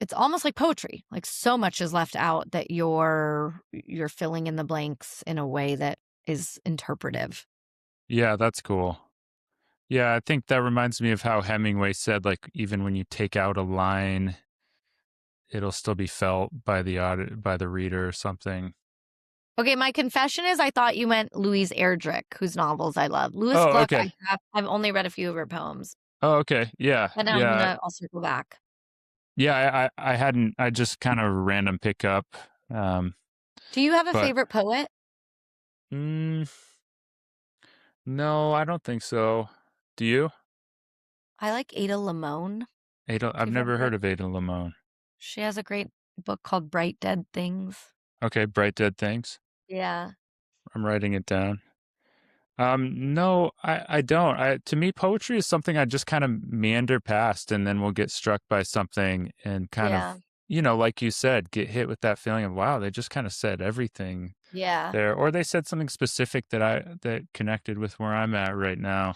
Speaker 2: it's almost like poetry. Like so much is left out that you're filling in the blanks in a way that is interpretive.
Speaker 1: Yeah, that's cool. Yeah, I think that reminds me of how Hemingway said, like, even when you take out a line, it'll still be felt by the reader or something.
Speaker 2: Okay, my confession is I thought you meant Louise Erdrich, whose novels I love. Louise
Speaker 1: Oh,
Speaker 2: Gluck,
Speaker 1: okay.
Speaker 2: I've only read a few of her poems,
Speaker 1: Oh, okay. Yeah.
Speaker 2: but
Speaker 1: Yeah.
Speaker 2: I'll circle back.
Speaker 1: Yeah, I hadn't, I just kind of random pickup. Um,
Speaker 2: Do you have a
Speaker 1: but
Speaker 2: favorite poet?
Speaker 1: mm, no, I don't think so. Do you?
Speaker 2: I like Ada Limon.
Speaker 1: Ada,
Speaker 2: Do
Speaker 1: I've
Speaker 2: you ever
Speaker 1: never
Speaker 2: read?
Speaker 1: heard of Ada Limon.
Speaker 2: She has a great book called Bright Dead Things.
Speaker 1: Okay, Bright Dead Things.
Speaker 2: Yeah.
Speaker 1: I'm writing it down. No, I don't. To me, poetry is something I just kind of meander past, and then we'll get struck by something and kind of,
Speaker 2: Yeah.
Speaker 1: like you said, get hit with that feeling of, wow, they just kind of said everything
Speaker 2: Yeah.
Speaker 1: there, or they said something specific that connected with where I'm at right now.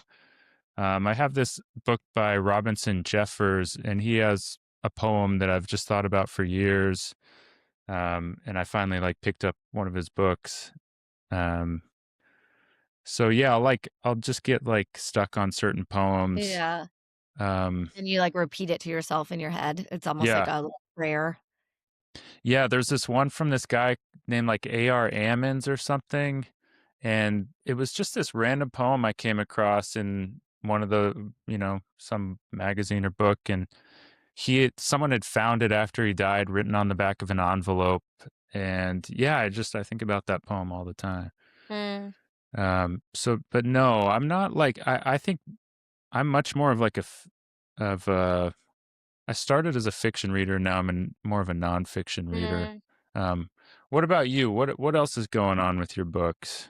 Speaker 1: I have this book by Robinson Jeffers, and he has a poem that I've just thought about for years. And I finally like picked up one of his books. Um, so yeah, I'll just get like stuck on certain poems.
Speaker 2: Yeah.
Speaker 1: Um,
Speaker 2: And you like repeat it to yourself in your head. It's almost like
Speaker 1: yeah,
Speaker 2: a little prayer.
Speaker 1: yeah. There's this one from this guy named like A.R. Ammons or something, and it was just this random poem I came across in one of the some magazine or book, and someone had found it after he died, written on the back of an envelope, and yeah, I think about that poem all the time.
Speaker 2: Mm.
Speaker 1: But no, I'm not like I think I'm much more of like of I started as a fiction reader. Now I'm more of a nonfiction reader.
Speaker 2: Mm.
Speaker 1: Um, what about you? What else is going on with your books?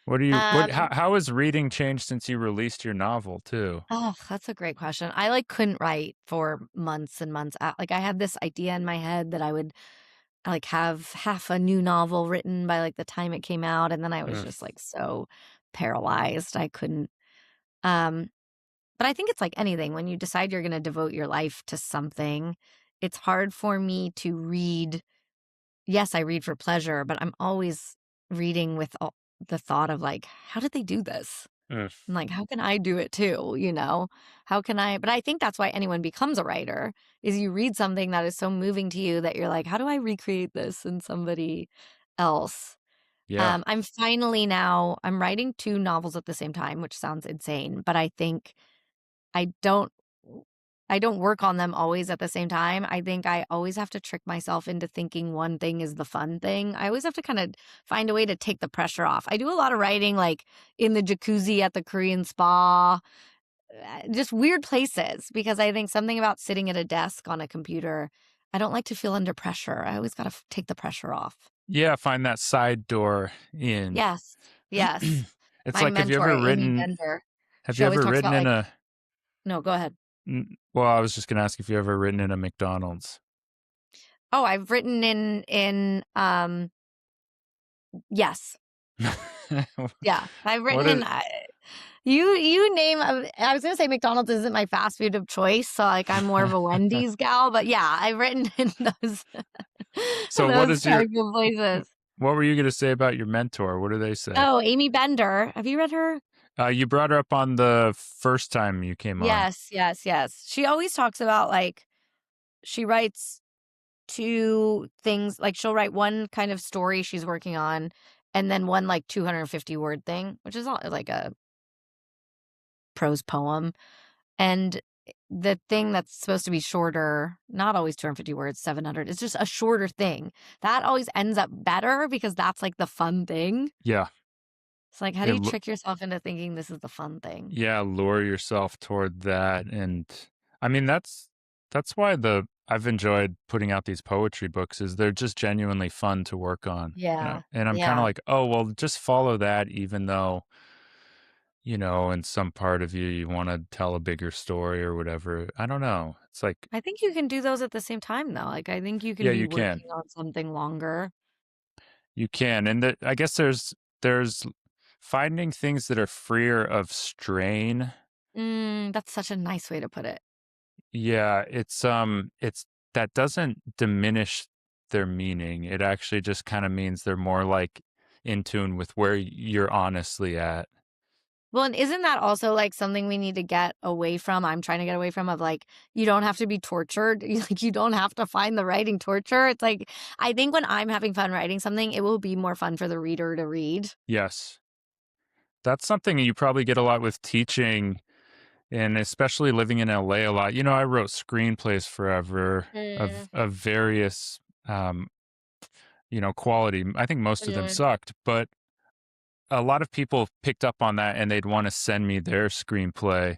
Speaker 2: Um,
Speaker 1: How has reading changed since you released your novel too?
Speaker 2: oh, that's a great question. I like couldn't write for months and months. Like I had this idea in my head that I would like have half a new novel written by like the time it came out, and then I was
Speaker 1: Ugh.
Speaker 2: just like so paralyzed I couldn't. Um, but I think it's like anything when you decide you're going to devote your life to something, it's hard for me to read. Yes, I read for pleasure, but I'm always reading with the thought of like, how did they do this?
Speaker 1: Ugh.
Speaker 2: And like, how can I do it too? How can I? But I think that's why anyone becomes a writer is you read something that is so moving to you that you're like, how do I recreate this in somebody else?
Speaker 1: Yeah.
Speaker 2: I'm writing two novels at the same time, which sounds insane, but I think I don't I don't work on them always at the same time. I think I always have to trick myself into thinking one thing is the fun thing. I always have to kind of find a way to take the pressure off. I do a lot of writing like in the jacuzzi at the Korean spa, just weird places because I think something about sitting at a desk on a computer, I don't like to feel under pressure. I always got to take the pressure off.
Speaker 1: Yeah, find that side door in.
Speaker 2: Yes. Yes.
Speaker 1: It's
Speaker 2: My
Speaker 1: like,
Speaker 2: mentor, Amy Bender,
Speaker 1: have
Speaker 2: she
Speaker 1: you
Speaker 2: always
Speaker 1: ever
Speaker 2: talks
Speaker 1: written
Speaker 2: about
Speaker 1: in
Speaker 2: like,
Speaker 1: a,
Speaker 2: no, go ahead.
Speaker 1: well, I was just going to ask if you ever written in a McDonald's.
Speaker 2: Oh, I've written yes. Yeah. I've
Speaker 1: What
Speaker 2: written
Speaker 1: is,
Speaker 2: you name I was going to say McDonald's isn't my fast food of choice, so like I'm more of a Wendy's gal, but yeah, I've written in those
Speaker 1: so
Speaker 2: those type of places.
Speaker 1: what were you going to say about your mentor? What do they say?
Speaker 2: Oh, Amy Bender. Have you read her?
Speaker 1: You brought her up on the first time you came on.
Speaker 2: Yes, yes, yes. She always talks about like she writes two things, like she'll write one kind of story she's working on and then one like 250 word thing, which is all like prose poem. And the thing that's supposed to be shorter, not always 250 words, 700, it's just a shorter thing. That always ends up better because that's like the fun thing.
Speaker 1: Yeah.
Speaker 2: It's like, how do you trick yourself into thinking this is the fun thing?
Speaker 1: Yeah, lure yourself toward that. And I mean, that's why I've enjoyed putting out these poetry books, is they're just genuinely fun to work on.
Speaker 2: Yeah.
Speaker 1: And I'm kind of
Speaker 2: Yeah.
Speaker 1: like, oh, well, just follow that, even though, in some part of you want to tell a bigger story or whatever. I don't know. It's like,
Speaker 2: I think you can do those at the same time, though. Like, I think you can
Speaker 1: yeah,
Speaker 2: be
Speaker 1: you can.
Speaker 2: working on something longer.
Speaker 1: You can. And I guess there's finding things that are freer of strain.
Speaker 2: That's such a nice way to put it.
Speaker 1: Yeah, it's that doesn't diminish their meaning. It actually just kind of means they're more like in tune with where you're honestly at.
Speaker 2: Well, and isn't that also like something we need to get away from? I'm trying to get away from, of like, you don't have to be tortured. Like, you don't have to find the writing torture. It's like, I think when I'm having fun writing something, it will be more fun for the reader to read.
Speaker 1: Yes. That's something you probably get a lot with teaching, and especially living in LA a lot. I wrote screenplays forever
Speaker 2: Mm,
Speaker 1: of various quality. I think most of them
Speaker 2: mm.
Speaker 1: sucked, but a lot of people picked up on that and they'd want to send me their screenplay.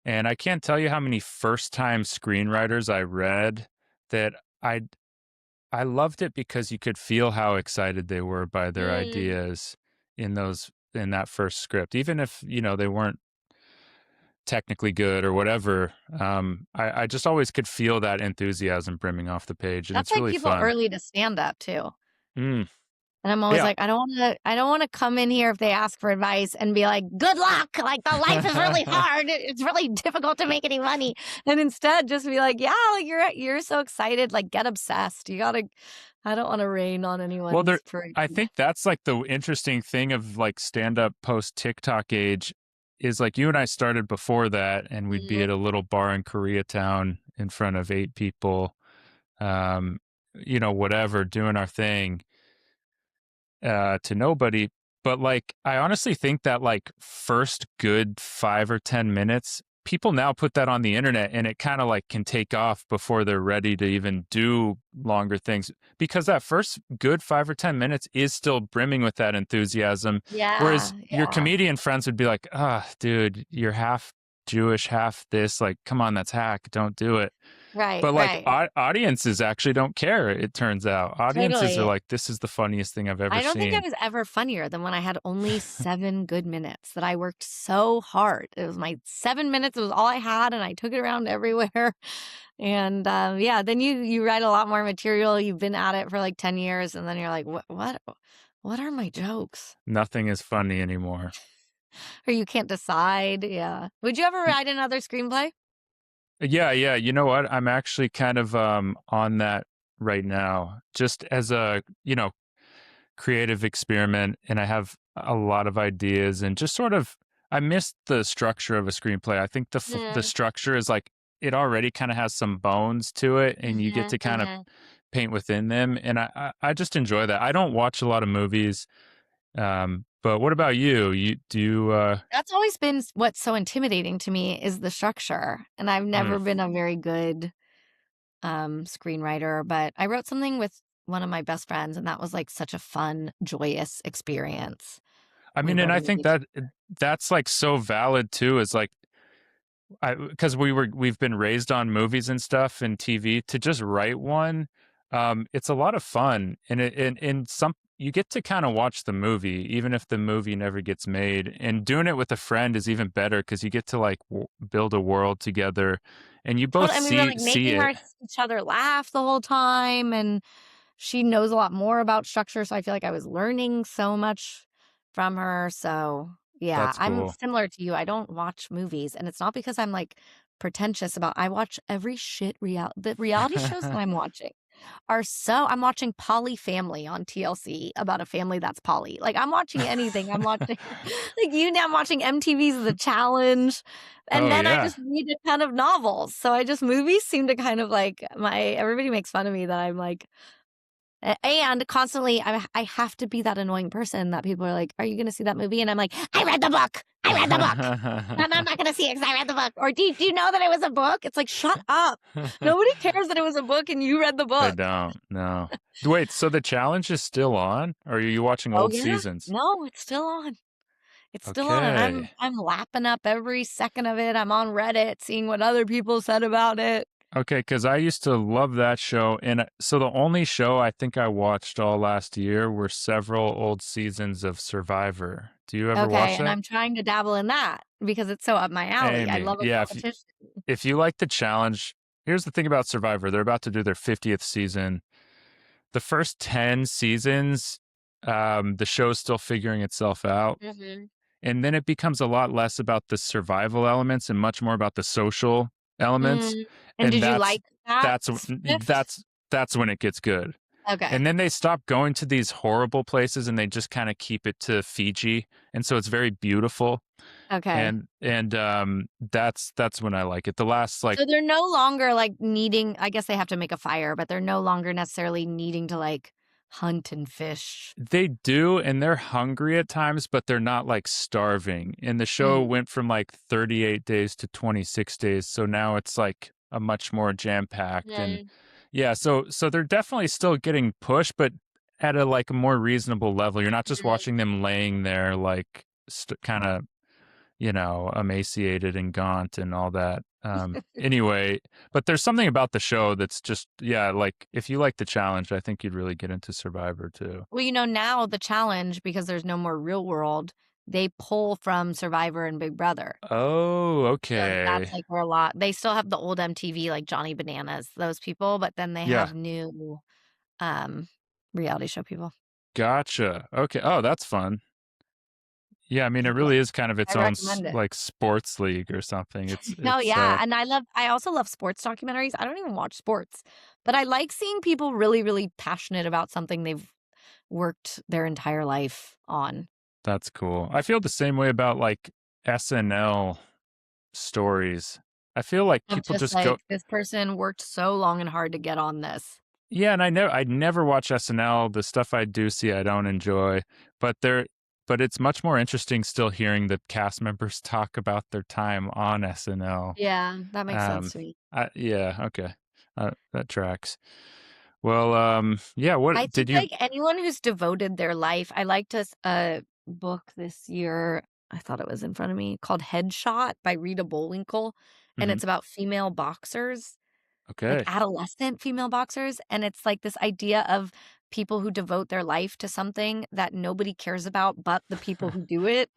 Speaker 1: And I can't tell you how many first-time screenwriters I read that I I loved it because you could feel how excited they were by their
Speaker 2: Mm.
Speaker 1: ideas in that first script, even if they weren't technically good or whatever. I just always could feel that enthusiasm brimming off the page, and
Speaker 2: That's
Speaker 1: it's
Speaker 2: like
Speaker 1: really
Speaker 2: people
Speaker 1: fun.
Speaker 2: early to stand up too.
Speaker 1: Mm,
Speaker 2: And I'm always
Speaker 1: yeah.
Speaker 2: like, I don't want to come in here if they ask for advice and be like, good luck. Like, the life is really hard. It's really difficult to make any money. And instead just be like, yeah, like you're so excited. Like, get obsessed. I don't want to rain on
Speaker 1: Well,
Speaker 2: anyone's
Speaker 1: I
Speaker 2: parade.
Speaker 1: think that's like the interesting thing of like stand up post TikTok age, is like you and I started before that, and we'd be
Speaker 2: Mhm.
Speaker 1: at a little bar in Koreatown in front of 8 people, um, whatever, doing our thing, to nobody. But like, I honestly think that like first good 5 or 10 minutes, people now put that on the internet, and it kind of like can take off before they're ready to even do longer things, because that first good 5 or 10 minutes is still brimming with that enthusiasm. Whereas
Speaker 2: Yeah.
Speaker 1: your
Speaker 2: Yeah.
Speaker 1: comedian friends would be like, ah, dude, you're half Jewish, half this. Like, come on, that's hack. Don't do it.
Speaker 2: Right.
Speaker 1: But like
Speaker 2: Right.
Speaker 1: audiences actually don't care. It turns out audiences are
Speaker 2: Totally.
Speaker 1: like, this is the funniest thing I've ever
Speaker 2: I don't think I
Speaker 1: seen.
Speaker 2: was ever funnier than when I had only 7 good minutes that I worked so hard. It was my 7 minutes. It was all I had, and I took it around everywhere. And yeah, then you write a lot more material. You've been at it for like 10 years, and then you're like, what are my jokes?
Speaker 1: Nothing is funny anymore.
Speaker 2: Or you can't decide. Yeah. Would you ever write another screenplay?
Speaker 1: Yeah, yeah. You know what? I'm actually kind of on that right now, just as a, creative experiment, and I have a lot of ideas, and just sort of I missed the structure of a screenplay. I think the
Speaker 2: Mm.
Speaker 1: structure is like it already kind of has some bones to it, and you get
Speaker 2: Hmm.
Speaker 1: to kind of
Speaker 2: Hmm.
Speaker 1: paint within them, and I just enjoy that. I don't watch a lot of movies. But what about you? You do
Speaker 2: That's always been what's so intimidating to me, is the structure. And I've
Speaker 1: mm.
Speaker 2: never been a very good screenwriter, but I wrote something with one of my best friends, and that was like such a fun, joyous experience.
Speaker 1: I
Speaker 2: We
Speaker 1: mean, and
Speaker 2: wrote a
Speaker 1: I think
Speaker 2: movie.
Speaker 1: that's like so valid too. Is like because we've been raised on movies and stuff and TV, to just write one. It's a lot of fun, and some you get to kind of watch the movie even if the movie never gets made. And doing it with a friend is even better because you get to like build a world together, and you both
Speaker 2: Totally, and we were like
Speaker 1: see
Speaker 2: making
Speaker 1: it.
Speaker 2: each other laugh the whole time, and she knows a lot more about structure, so I feel like I was learning so much from her. So yeah,
Speaker 1: That's
Speaker 2: I'm
Speaker 1: cool.
Speaker 2: similar to you. I don't watch movies, and it's not because I'm like pretentious about. I watch every shit the reality shows that I'm watching are so. I'm watching Poly Family on TLC about a family that's poly. Like, I'm watching anything. I'm watching like you now. I'm watching MTV's The Challenge, and
Speaker 1: Oh
Speaker 2: then I
Speaker 1: yeah.
Speaker 2: just read a ton of novels. So I just movies seem to kind of like my. Everybody makes fun of me that I'm like And constantly, I have to be that annoying person that people are like, "Are you going to see that movie?" And I'm like, "I read the book. I read the book. And I'm not going to see it because I read the book." Or do you know that it was a book? It's like, shut up. Nobody cares that it was a book and you read the
Speaker 1: They
Speaker 2: book.
Speaker 1: don't. No. Wait, so the challenge is still on? Or are you watching
Speaker 2: Oh
Speaker 1: old
Speaker 2: yeah,
Speaker 1: seasons?
Speaker 2: no, it's still on. It's still on, and
Speaker 1: Okay.
Speaker 2: I'm lapping up every second of it. I'm on Reddit seeing what other people said about it.
Speaker 1: Okay, because I used to love that show. And so the only show I think I watched all last year were several old seasons of Survivor. Do you ever
Speaker 2: Okay,
Speaker 1: watch
Speaker 2: and
Speaker 1: that?
Speaker 2: I'm trying to dabble in that because it's so up my alley. I
Speaker 1: Amy,
Speaker 2: love a
Speaker 1: yeah,
Speaker 2: competition.
Speaker 1: if you like the challenge, here's the thing about Survivor. They're about to do their 50th season. The first 10 seasons, the show's still figuring itself out.
Speaker 2: Mhm.
Speaker 1: And then it becomes a lot less about the survival elements and much more about the social elements.
Speaker 2: Mm, and
Speaker 1: And
Speaker 2: did you like that
Speaker 1: that's
Speaker 2: shift?
Speaker 1: that's when it gets good.
Speaker 2: Okay,
Speaker 1: And then they stop going to these horrible places and they just kind of keep it to Fiji. And so it's very beautiful.
Speaker 2: okay.
Speaker 1: And that's when I like it. The last like
Speaker 2: So they're no longer, like, needing I guess they have to make a fire, but they're no longer necessarily needing to, like, hunt and fish.
Speaker 1: they do, and they're hungry at times, but they're not like starving. And the show
Speaker 2: Mm,
Speaker 1: went from like 38 days to 26 days. So now it's like a much more jam-packed and
Speaker 2: mm,
Speaker 1: yeah, so they're definitely still getting pushed, but at a like a more reasonable level. You're not just
Speaker 2: mm,
Speaker 1: watching them laying there like kind of, emaciated and gaunt and all that. Anyway, but there's something about the show that's just, yeah, like if you like the challenge, I think you'd really get into Survivor too.
Speaker 2: Well, now the challenge, because there's no more Real World, they pull from Survivor and Big Brother.
Speaker 1: Oh,
Speaker 2: So that's,
Speaker 1: okay.
Speaker 2: like, where a lot they still have the old MTV, like Johnny Bananas, those people, but then they
Speaker 1: Yeah,
Speaker 2: have new, um, reality show people.
Speaker 1: gotcha. Okay. Oh, that's fun. Yeah, I mean, it
Speaker 2: Yeah,
Speaker 1: really is kind of its
Speaker 2: I
Speaker 1: own
Speaker 2: recommend it.
Speaker 1: like sports league or something.
Speaker 2: No,
Speaker 1: It's
Speaker 2: yeah, and I also love sports documentaries. I don't even watch sports, but I like seeing people really, really passionate about something they've worked their entire life on.
Speaker 1: that's cool. I feel the same way about like SNL stories. I feel like
Speaker 2: Of
Speaker 1: people
Speaker 2: just
Speaker 1: just go,
Speaker 2: like, this person worked so long and hard to get on this.
Speaker 1: yeah, and I never watch SNL. The stuff I do see, I don't enjoy, but but it's much more interesting still hearing the cast members talk about their time on SNL.
Speaker 2: Yeah, that makes sense
Speaker 1: Um,
Speaker 2: to me.
Speaker 1: yeah, okay, that tracks. Well, yeah.
Speaker 2: I
Speaker 1: What
Speaker 2: think,
Speaker 1: did you?
Speaker 2: like, anyone who's devoted their life I liked a book this year, I thought it was in front of me, called Headshot by Rita Bullwinkle, and
Speaker 1: Mhm.
Speaker 2: it's about female boxers, like,
Speaker 1: Okay.
Speaker 2: adolescent female boxers, and it's, like, this idea of people who devote their life to something that nobody cares about but the people who do it,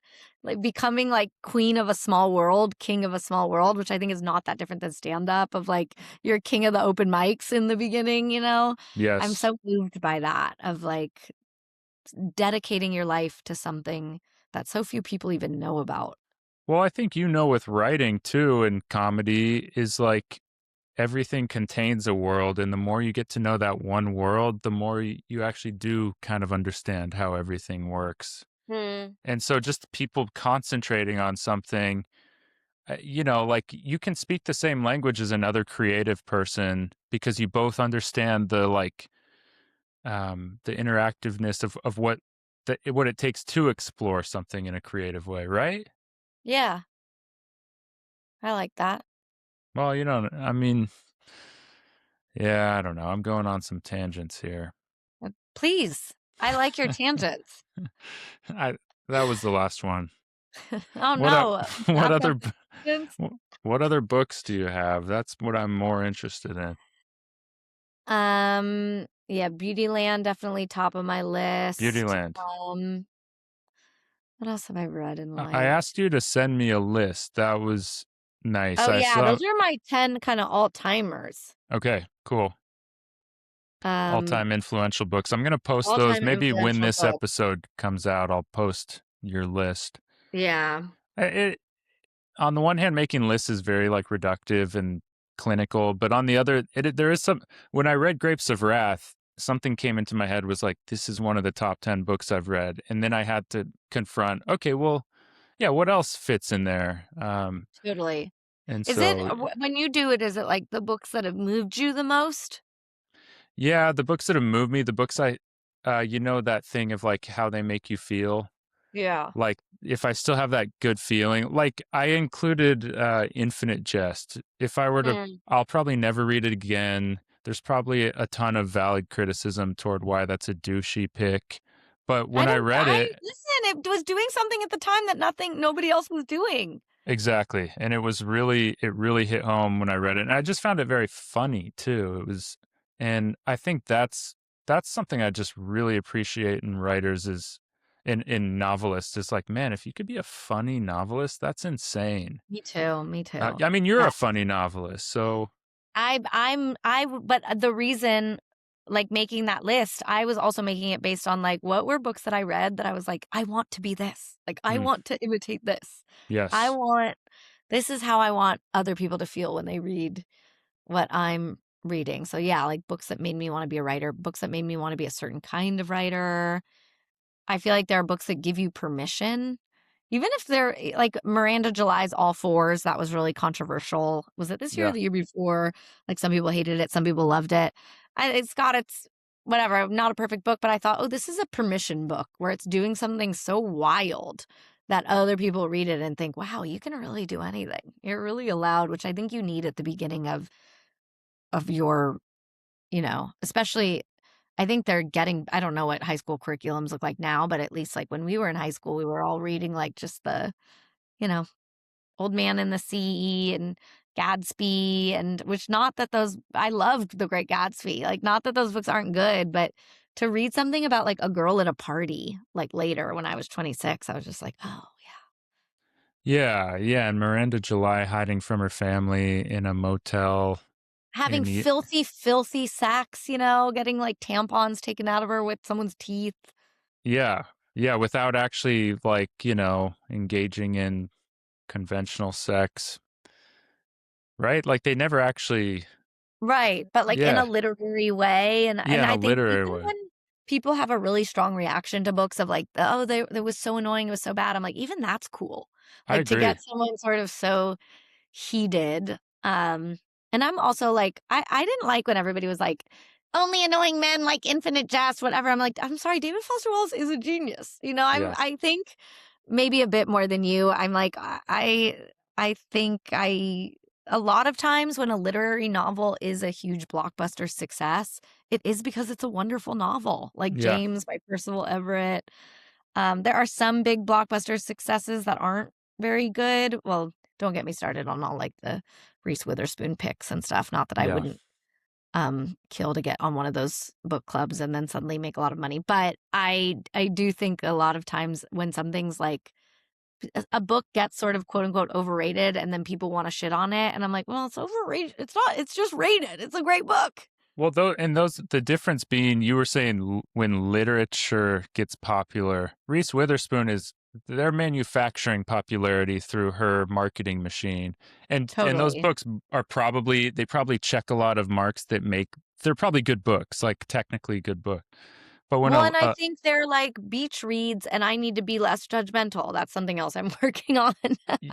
Speaker 2: like, becoming, like, queen of a small world, king of a small world, which I think is not that different than stand-up of, like, you're king of the open mics in the beginning, you know? I'm
Speaker 1: Yes.
Speaker 2: so moved by that of, like, dedicating your life to something that so few people even know about.
Speaker 1: Well, I think with writing too and comedy is like everything contains a world, and the more you get to know that one world, the more you actually do kind of understand how everything works.
Speaker 2: Hmm.
Speaker 1: And so just people concentrating on something, like you can speak the same language as another creative person because you both understand the interactiveness of what it takes to explore something in a creative way, right?
Speaker 2: Yeah, I like that.
Speaker 1: Well, I mean, yeah, I don't know. I'm going on some tangents here.
Speaker 2: Please, I like your tangents.
Speaker 1: I that was the last one.
Speaker 2: Oh,
Speaker 1: What up?
Speaker 2: no.
Speaker 1: What
Speaker 2: Last
Speaker 1: other
Speaker 2: sentence?
Speaker 1: what other books do you have? That's what I'm more interested in.
Speaker 2: Yeah, Beautyland, definitely top of my list.
Speaker 1: Beautyland.
Speaker 2: What else have I read and
Speaker 1: I
Speaker 2: liked?
Speaker 1: asked you to send me a list. That was nice.
Speaker 2: Oh,
Speaker 1: I
Speaker 2: yeah,
Speaker 1: saw.
Speaker 2: those are my 10 kinda all-timers.
Speaker 1: Okay, cool.
Speaker 2: Um,
Speaker 1: All-time influential books. I'm gonna post those.
Speaker 2: all-time
Speaker 1: Maybe when
Speaker 2: influential
Speaker 1: this
Speaker 2: book.
Speaker 1: episode comes out, I'll post your list.
Speaker 2: Yeah.
Speaker 1: It, on the one hand, making lists is very like reductive and clinical, but on the other, there is some. When I read Grapes of Wrath, something came into my head was like, this is one of the top 10 books I've read, and then I had to confront. Okay, well, yeah, what else fits in there?
Speaker 2: Totally.
Speaker 1: And
Speaker 2: Is it
Speaker 1: so,
Speaker 2: when you do it, is it, like, the books that have moved you the most?
Speaker 1: Yeah, the books that have moved me, the books you know, that thing of like how they make you feel.
Speaker 2: Yeah.
Speaker 1: Like if I still have that good feeling, like I included Infinite Jest. If I were to,
Speaker 2: Mm.
Speaker 1: I'll probably never read it again. There's probably a ton of valid criticism toward why that's a douchey pick. But when I read it,
Speaker 2: listen, it was doing something at the time that nobody else was doing.
Speaker 1: exactly. And it really hit home when I read it. And I just found it very funny too. And I think that's something I just really appreciate in writers is in novelists is like, man, if you could be a funny novelist, that's insane.
Speaker 2: Me too. Me too.
Speaker 1: I mean, you're
Speaker 2: Yeah.
Speaker 1: a funny novelist, so
Speaker 2: but the reason, like, making that list, I was also making it based on like what were books that I read that I was like, I want to be this. Like, I
Speaker 1: mm,
Speaker 2: want to imitate this. I
Speaker 1: yes,
Speaker 2: want, this is how I want other people to feel when they read what I'm reading. So yeah, like books that made me want to be a writer, books that made me want to be a certain kind of writer. I feel like there are books that give you permission. Even if they're like Miranda July's All Fours, that was really controversial. Was it this year or
Speaker 1: yeah,
Speaker 2: the year before? Like some people hated it, some people loved it. It's got its whatever, not a perfect book, but I thought, oh, this is a permission book where it's doing something so wild that other people read it and think, wow, you can really do anything. You're really allowed, which I think you need at the beginning of your, especially I think they're getting, I don't know what high school curriculums look like now, but at least like when we were in high school, we were all reading like just the, you know, Old Man and the Sea and Gadsby, and which, not that those, I loved The Great Gatsby. Like, not that those books aren't good, but to read something about like a girl at a party, like later when I was 26, I was just like, oh,
Speaker 1: yeah. And Miranda July hiding from her family in a motel
Speaker 2: having
Speaker 1: in the
Speaker 2: filthy, filthy sacks, getting like tampons taken out of her with someone's teeth.
Speaker 1: yeah, yeah, without actually like engaging in conventional sex, right? Like they never actually,
Speaker 2: Right, but, like, in a
Speaker 1: yeah,
Speaker 2: literary way, and
Speaker 1: yeah, in a
Speaker 2: I think
Speaker 1: literary
Speaker 2: even
Speaker 1: way.
Speaker 2: when people have a really strong reaction to books of, like, "Oh, they it was so annoying, it was so bad," I'm like, even that's cool.
Speaker 1: I
Speaker 2: Like, to
Speaker 1: agree.
Speaker 2: get someone sort of so heated, and I'm also like, I didn't like when everybody was like, "Only annoying men like Infinite Jest," whatever. I'm like, I'm sorry, David Foster Wallace is a genius,
Speaker 1: Yes.
Speaker 2: I think maybe a bit more than you. I'm like, I think a lot of times when a literary novel is a huge blockbuster success, it is because it's a wonderful novel, like
Speaker 1: Yeah.
Speaker 2: James by Percival Everett. There are some big blockbuster successes that aren't very good. Well, don't get me started on all like the Reese Witherspoon picks and stuff. Not that I
Speaker 1: Yeah.
Speaker 2: wouldn't kill to get on one of those book clubs and then suddenly make a lot of money. But I do think a lot of times when something's like a book gets sort of quote unquote overrated and then people want to shit on it. And I'm like, well, it's overrated. It's not, it's just rated. It's a great book.
Speaker 1: Well, the difference being, you were saying when literature gets popular, Reese Witherspoon they're manufacturing popularity through her marketing machine, and those
Speaker 2: Totally.
Speaker 1: books they probably check a lot of marks that make they're probably good books, like technically good book. But when
Speaker 2: Well, and I think they're like beach reads, and I need to be less judgmental. That's something else I'm working on.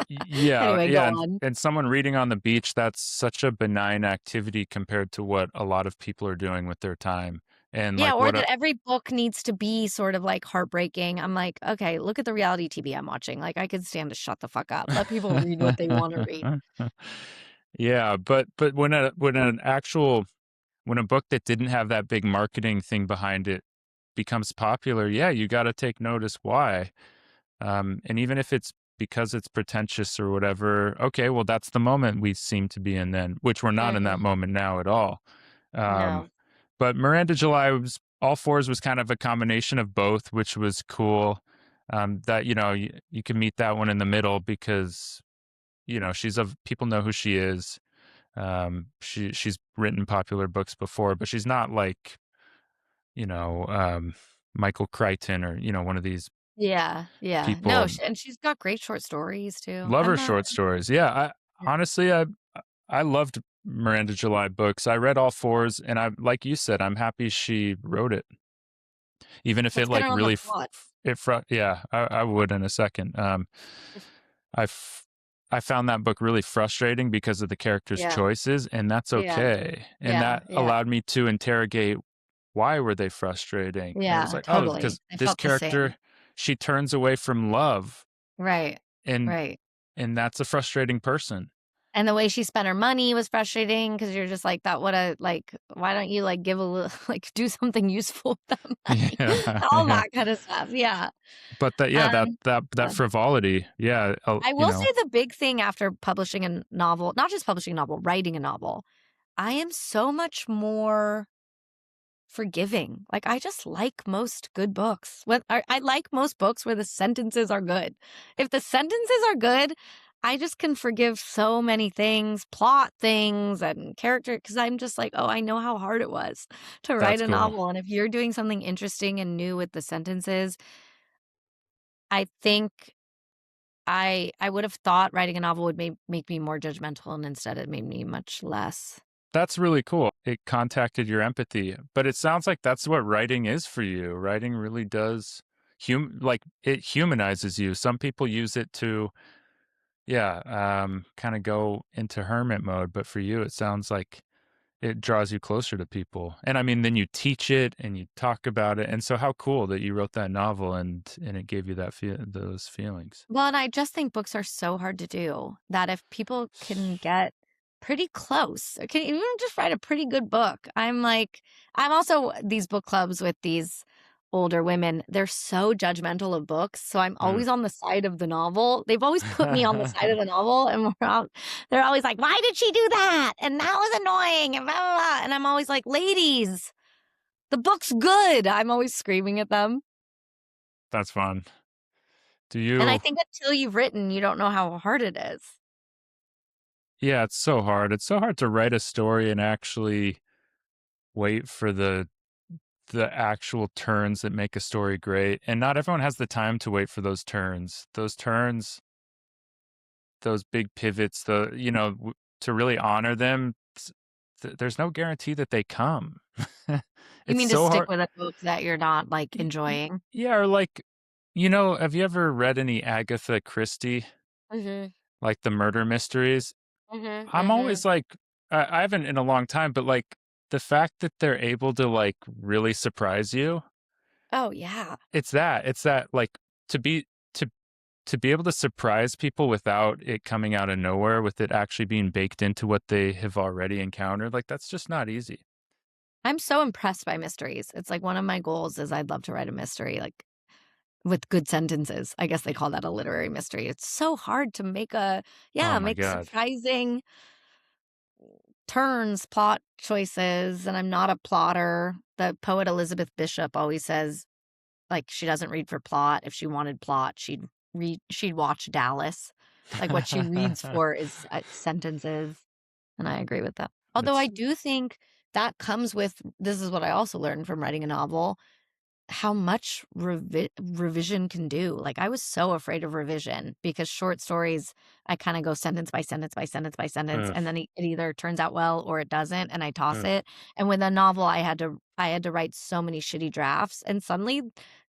Speaker 1: yeah,
Speaker 2: Anyway, go
Speaker 1: yeah,
Speaker 2: on.
Speaker 1: and someone reading on the beach, that's such a benign activity compared to what a lot of people are doing with their time, and
Speaker 2: Yeah,
Speaker 1: like
Speaker 2: or
Speaker 1: what
Speaker 2: that every book needs to be sort of like heartbreaking. I'm like, okay, look at the reality TV I'm watching. Like, I could stand to shut the fuck up. Let people read what they want to read.
Speaker 1: Yeah, but when a book that didn't have that big marketing thing behind it becomes popular, yeah, you got to take notice why. And even if it's because it's pretentious or whatever, okay, well, that's the moment we seem to be in then, which we're not in that
Speaker 2: Mm-mm.
Speaker 1: moment now at all. Um,
Speaker 2: No.
Speaker 1: but Miranda July was All Fours was kind of a combination of both, which was cool. That you can meet that one in the middle because people know who she is. She's written popular books before, but she's not like you know um, Michael Crichton or one of these
Speaker 2: Yeah, yeah. No,
Speaker 1: people.
Speaker 2: and she's got great short stories too.
Speaker 1: Love
Speaker 2: I'm
Speaker 1: her
Speaker 2: not.
Speaker 1: short stories. Yeah, honestly I loved Miranda July books. I read All Fours, and I like you said, I'm happy she wrote it, even if it
Speaker 2: Let's get
Speaker 1: like
Speaker 2: her on the
Speaker 1: really
Speaker 2: plot.
Speaker 1: yeah, I would in a second. I I found that book really frustrating because of the characters'
Speaker 2: Yeah.
Speaker 1: choices, and that's
Speaker 2: Yeah.
Speaker 1: okay. And
Speaker 2: Yeah.
Speaker 1: that
Speaker 2: Yeah.
Speaker 1: allowed me to interrogate why were they frustrating? And it was
Speaker 2: Yeah.
Speaker 1: like, oh,
Speaker 2: Totally.
Speaker 1: because
Speaker 2: I
Speaker 1: this
Speaker 2: felt the same.
Speaker 1: character, she turns away from love,
Speaker 2: Right.
Speaker 1: and
Speaker 2: Right.
Speaker 1: that's a frustrating person.
Speaker 2: And the way she spent her money was frustrating because you're just like, that would have, like, why don't you, like, give a little, like, do something useful with that money?
Speaker 1: Yeah,
Speaker 2: All
Speaker 1: yeah.
Speaker 2: that kind of stuff. Yeah.
Speaker 1: But that, yeah,
Speaker 2: Um,
Speaker 1: that
Speaker 2: yeah.
Speaker 1: frivolity, yeah,
Speaker 2: I will say the big thing after publishing a novel, not just publishing a novel, writing a novel, I am so much more forgiving. Like, I just like most good books. When I like most books where the sentences are good. If the sentences are good, I just can forgive so many things, plot things and character, because I'm just like, oh, I know how hard it was to write
Speaker 1: that's
Speaker 2: a
Speaker 1: cool.
Speaker 2: novel. And if you're doing something interesting and new with the sentences, I think I would have thought writing a novel would make me more judgmental, and instead it made me much less.
Speaker 1: That's really cool. It contacted your empathy, but it sounds like that's what writing is for you. Writing really does like it humanizes you. Some people use it to, yeah, kind of go into hermit mode, but for you, it sounds like it draws you closer to people. And I mean, then you teach it and you talk about it. And so, how cool that you wrote that novel and it gave you those feelings.
Speaker 2: Well, and I just think books are so hard to do that if people can get pretty close, or can even just write a pretty good book. I'm also these book clubs with these older women. They're so judgmental of books. So I'm
Speaker 1: Mm.
Speaker 2: always on the side of the novel. They've always put me on the side of the novel, and they're always like, why did she do that? And that was annoying. And blah, blah, blah. And I'm always like, ladies, the book's good. I'm always screaming at them.
Speaker 1: That's fun. Do
Speaker 2: And I
Speaker 1: you?
Speaker 2: think until you've written, you don't know how hard it is.
Speaker 1: Yeah, it's so hard. It's so hard to write a story and actually wait for the actual turns that make a story great. And not everyone has the time to wait for those turns. Those turns, those big pivots, to really honor them, there's no guarantee that they come.
Speaker 2: You
Speaker 1: It's
Speaker 2: mean to
Speaker 1: so
Speaker 2: stick
Speaker 1: hard.
Speaker 2: with a book that you're not, like, enjoying?
Speaker 1: Yeah, or like, have you ever read any Agatha Christie,
Speaker 2: Mhm.
Speaker 1: like the murder mysteries?
Speaker 2: Mhm,
Speaker 1: I'm
Speaker 2: mhm.
Speaker 1: always like, I haven't in a long time, but like the fact that they're able to like really surprise you,
Speaker 2: Oh, yeah.
Speaker 1: it's that like to be to to be able to surprise people without it coming out of nowhere, with it actually being baked into what they have already encountered, like that's just not easy.
Speaker 2: I'm so impressed by mysteries. It's like one of my goals is I'd love to write a mystery, like, with good sentences. I guess they call that a literary mystery. It's so hard to
Speaker 1: Oh my
Speaker 2: make
Speaker 1: God.
Speaker 2: surprising turns, plot choices, and I'm not a plotter. The poet Elizabeth Bishop always says, like, she doesn't read for plot. If she wanted plot, she'd watch Dallas. Like, what she reads for is, sentences, and I agree with that. Although I
Speaker 1: It's
Speaker 2: do think that comes with this is what I also learned from writing a novel, how much revision can do. Like, I was so afraid of revision because short stories, I kinda go sentence by sentence by sentence by sentence,
Speaker 1: ugh,
Speaker 2: and then it either turns out well or it doesn't, and I toss
Speaker 1: ugh.
Speaker 2: it. And with a novel, I had to write so many shitty drafts, and suddenly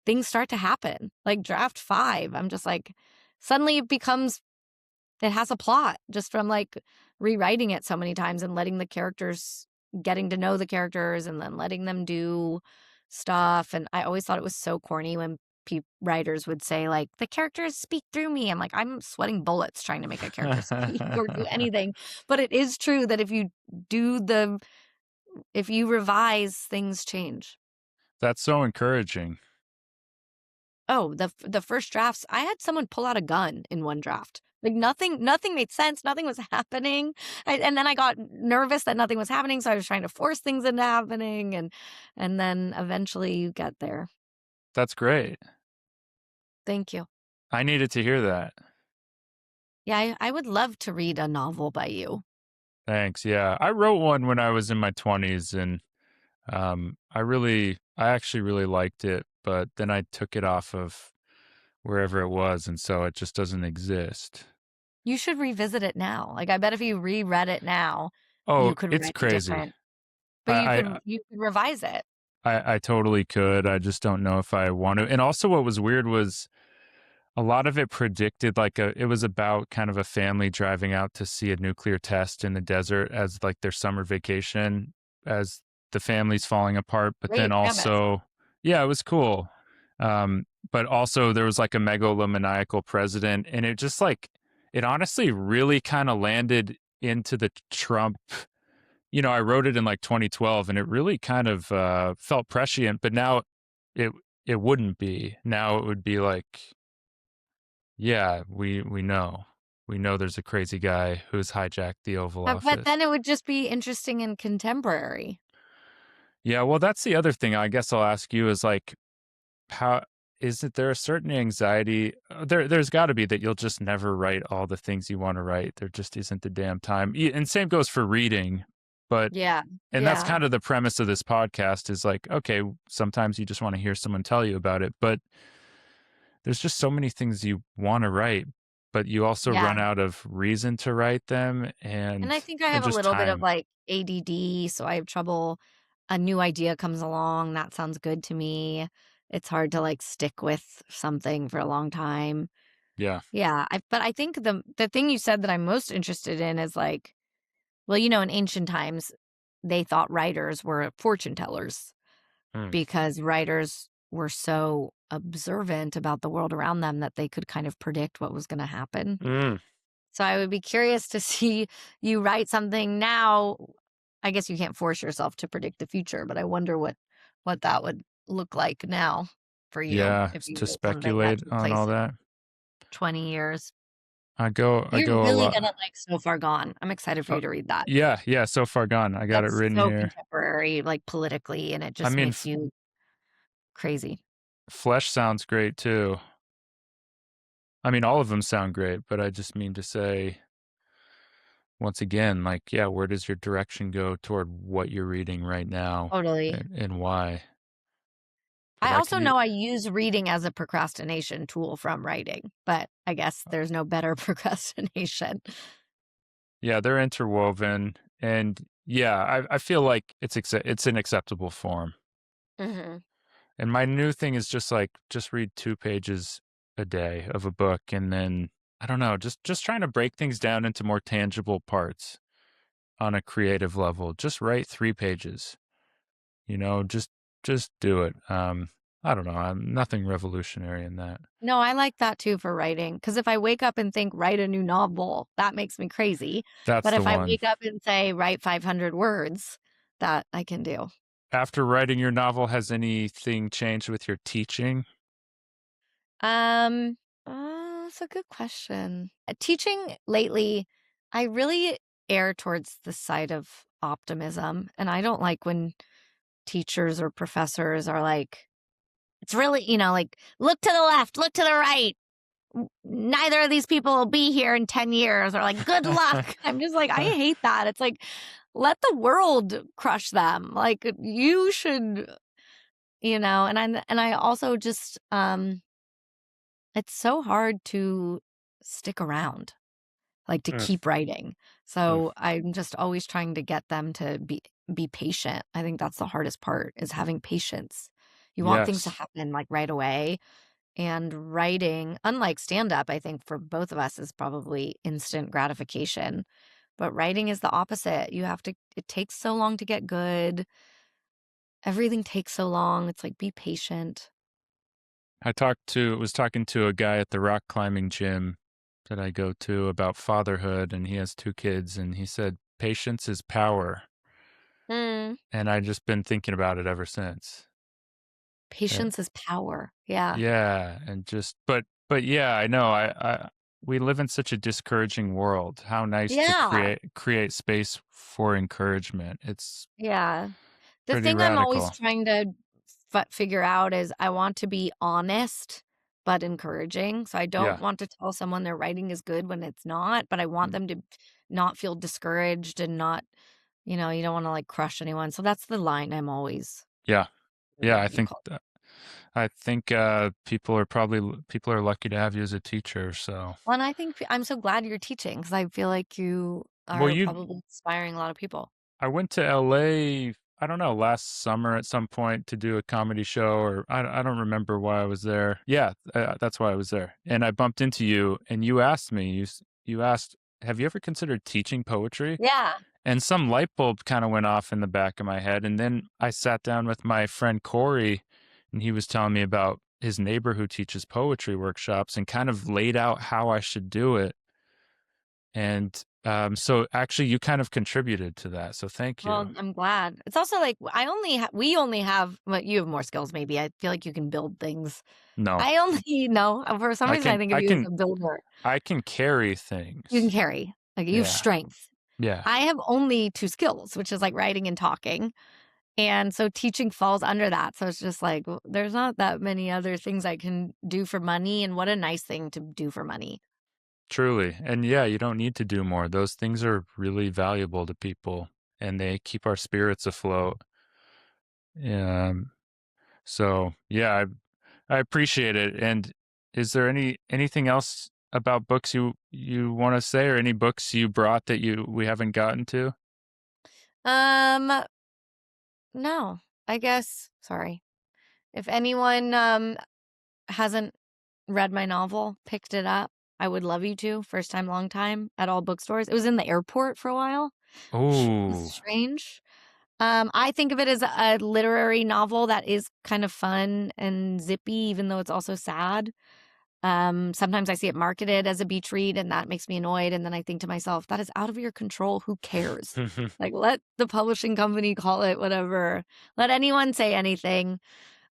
Speaker 2: things start to happen. Like, draft 5, I'm just like suddenly it has a plot just from, like, rewriting it so many times and letting the characters getting to know the characters and then letting them do stuff, and I always thought it was so corny when writers would say, like, "The characters speak through me." I'm like, "I'm sweating bullets trying to make a character speak or do anything." But it is true that do the if you revise, things change.
Speaker 1: That's so encouraging.
Speaker 2: Oh, the first drafts, I had someone pull out a gun in one draft. Like, nothing made sense, nothing was happening, and then I got nervous that nothing was happening, so I was trying to force things into happening, and then eventually you get there.
Speaker 1: That's great.
Speaker 2: Thank you.
Speaker 1: I needed to hear that.
Speaker 2: Yeah, I would love to read a novel by you.
Speaker 1: Thanks. Yeah. I wrote one when I was in my 20s, and I actually really liked it, but then I took it off of wherever it was, and so it just doesn't exist.
Speaker 2: You should revisit it now. Like, I bet if you reread it now,
Speaker 1: Oh,
Speaker 2: you could
Speaker 1: it's
Speaker 2: write it
Speaker 1: crazy.
Speaker 2: different, but
Speaker 1: I
Speaker 2: you could revise it.
Speaker 1: I totally could. I just don't know if I want to. And also what was weird was a lot of it predicted it was about kind of a family driving out to see a nuclear test in the desert as like their summer vacation as the family's falling apart. But then
Speaker 2: Great premise.
Speaker 1: also, yeah, it was cool. But also there was like a megalomaniacal president, and it just like, it honestly really kind of landed into the Trump. I wrote it in like 2012, and it really kind of felt prescient, but now it it wouldn't be. Now it would be like, yeah, we know. We know there's a crazy guy who's hijacked the Oval
Speaker 2: But
Speaker 1: Office.
Speaker 2: then it would just be interesting and contemporary.
Speaker 1: Yeah, well, that's the other thing I guess I'll ask you is like, how is it there a certain anxiety there's got to be, that you'll just never write all the things you want to write. There just isn't the damn time. And same goes for reading. But
Speaker 2: Yeah.
Speaker 1: and that's
Speaker 2: Yeah.
Speaker 1: kind of the premise of this podcast is like, okay, sometimes you just want to hear someone tell you about it, but there's just so many things you want to write, but you also
Speaker 2: Yeah.
Speaker 1: run out of reason to write them,
Speaker 2: And I
Speaker 1: and
Speaker 2: think I have a
Speaker 1: just
Speaker 2: little bit of
Speaker 1: time.
Speaker 2: like ADD, so I have trouble. A new idea comes along, that sounds good to me. It's hard to like stick with something for a long time.
Speaker 1: Yeah.
Speaker 2: Yeah, but I think the thing you said that I'm most interested in is like, well, in ancient times, they thought writers were fortune tellers
Speaker 1: Mm.
Speaker 2: because writers were so observant about the world around them that they could kind of predict what was going to happen.
Speaker 1: Mm.
Speaker 2: So I would be curious to see you write something now. I guess you can't force yourself to predict the future, but I wonder what that would look like now for you
Speaker 1: Yeah,
Speaker 2: if you
Speaker 1: to
Speaker 2: wrote something that
Speaker 1: speculate
Speaker 2: took
Speaker 1: on
Speaker 2: place
Speaker 1: all
Speaker 2: in
Speaker 1: that.
Speaker 2: 20 years.
Speaker 1: I
Speaker 2: You're
Speaker 1: go a
Speaker 2: really
Speaker 1: lot.
Speaker 2: gonna like So Far Gone. I'm excited for
Speaker 1: uh,
Speaker 2: you to read that.
Speaker 1: yeah, yeah, so far gone. I got it
Speaker 2: That's
Speaker 1: written
Speaker 2: so
Speaker 1: here.
Speaker 2: contemporary, like politically, and it
Speaker 1: I
Speaker 2: just
Speaker 1: mean,
Speaker 2: makes you crazy.
Speaker 1: Flesh sounds great too. I mean, all of them sound great, but I just mean to say, once again, like, yeah, where does your direction go toward what you're reading right now,
Speaker 2: Totally.
Speaker 1: and why? But
Speaker 2: I
Speaker 1: I
Speaker 2: also
Speaker 1: could be,
Speaker 2: know I use reading as a procrastination tool from writing, but I guess there's no better procrastination.
Speaker 1: yeah, they're interwoven, and yeah, I feel like it's an acceptable form.
Speaker 2: Mhm.
Speaker 1: And my new thing is just read 2 pages a day of a book, and then I don't know, just trying to break things down into more tangible parts on a creative level. Just write 3 pages. Just do it. I don't know. I'm nothing revolutionary in that.
Speaker 2: No, I like that too for writing. Because if I wake up and think, "Write a new novel," that makes me crazy.
Speaker 1: That's
Speaker 2: But
Speaker 1: the
Speaker 2: if I
Speaker 1: one.
Speaker 2: wake up and say, "Write 500 words," that I can do.
Speaker 1: After writing your novel, has anything changed with your teaching?
Speaker 2: Um, that's a good question. Teaching lately, I really err towards the side of optimism, and I don't like when teachers or professors are like, it's really, like, look to the left, look to the right. Neither of these people will be here in 10 years, or like, good luck. I'm just like, I hate that. It's like, let the world crush them. Like, you should, and I also just, it's so hard to stick around, like to
Speaker 1: Mm,
Speaker 2: keep writing.
Speaker 1: mm.
Speaker 2: So I'm just always trying to get them to be patient. I think that's the hardest part, is having patience. You want things to
Speaker 1: Yes.
Speaker 2: happen like right away. And writing, unlike stand up, I think for both of us is probably instant gratification. But writing is the opposite. It takes so long to get good. Everything takes so long. It's like, be patient.
Speaker 1: Was talking to a guy at the rock climbing gym that I go to about fatherhood, and he has 2 kids, and he said patience is power,
Speaker 2: Mm.
Speaker 1: and I just been thinking about it ever since. Uh,
Speaker 2: Patience is power. Yeah.
Speaker 1: yeah, and but yeah, I know. I we live in such a discouraging world. How nice to
Speaker 2: Yeah.
Speaker 1: create space for encouragement. It's
Speaker 2: Yeah. The
Speaker 1: pretty
Speaker 2: thing I'm always
Speaker 1: radical.
Speaker 2: trying to figure out is I want to be honest but encouraging. So I don't
Speaker 1: Yeah.
Speaker 2: want to tell someone their writing is good when it's not, but I want
Speaker 1: Mm,
Speaker 2: them to not feel discouraged and not, you don't want to like crush anyone. So that's the line I'm always
Speaker 1: yeah. Yeah,
Speaker 2: what do you call it?
Speaker 1: I think people are lucky to have you as a teacher, so.
Speaker 2: Well, and I think I'm so glad you're teaching because I feel like you
Speaker 1: Well,
Speaker 2: are
Speaker 1: you
Speaker 2: probably inspiring a lot of people.
Speaker 1: I went to LA. I don't know, last summer at some point to do a comedy show, or I don't remember why I was there. Yeah, that's why I was there. And I bumped into you, and you asked me, you asked, have you ever considered teaching poetry?
Speaker 2: Yeah.
Speaker 1: And some light bulb kind of went off in the back of my head. And then I sat down with my friend Corey, and he was telling me about his neighbor who teaches poetry workshops and kind of laid out how I should do it. And so actually you kind of contributed to that. So thank you.
Speaker 2: Well, I'm glad. It's also like we only have, well, you have more skills maybe. I feel like you can build things.
Speaker 1: No,
Speaker 2: I only know, for some reason I think of you as a builder.
Speaker 1: I can carry things.
Speaker 2: You can carry. Like you have strength.
Speaker 1: Yeah.
Speaker 2: I have only 2 skills, which is like writing and talking. And so teaching falls under that. So it's just like, well, there's not that many other things I can do for money. And what a nice thing to do for money.
Speaker 1: Truly. And yeah, you don't need to do more. Those things are really valuable to people, and they keep our spirits afloat. So yeah, I appreciate it. And is there anything else about books you want to say, or any books you brought that we haven't gotten to?
Speaker 2: No, I guess, sorry. If anyone hasn't read my novel, picked it up, I would love you to. First time, long time at all bookstores. It was in the airport for a while. It was
Speaker 1: Oh.
Speaker 2: strange. I think of it as a literary novel that is kind of fun and zippy, even though it's also sad. Sometimes I see it marketed as a beach read, and that makes me annoyed. And then I think to myself, that is out of your control. Who cares? Like, let the publishing company call it whatever. Let anyone say anything.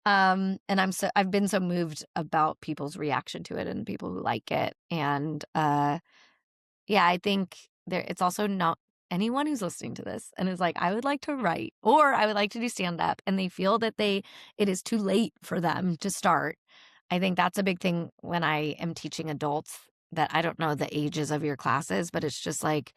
Speaker 2: And I've been so moved about people's reaction to it and people who like it. And yeah, I think it's also not anyone who's listening to this and is like, I would like to write or I would like to do stand up, and they feel that it is too late for them to start. I think that's a big thing when I am teaching adults, that I don't know the ages of your classes, but it's just like,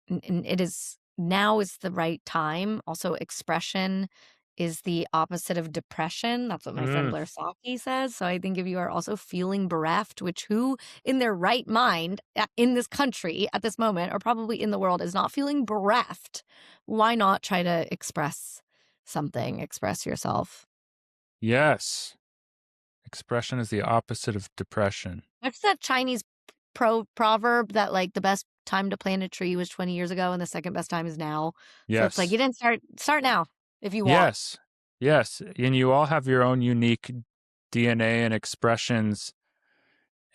Speaker 2: it is, now is the right time. Also, expression is the opposite of depression. That's what my friend Blair Saki says. So I think if you are also feeling bereft, which who in their right mind in this country at this moment, or probably in the world, is not feeling bereft, why not try to express something, express yourself?
Speaker 1: Yes. Expression is the opposite of depression.
Speaker 2: What's that Chinese proverb that like the best time to plant a tree was 20 years ago and the second best time is now?
Speaker 1: Yes.
Speaker 2: So it's like, you didn't start now if you want.
Speaker 1: Yes. Yes. And you all have your own unique DNA and expressions.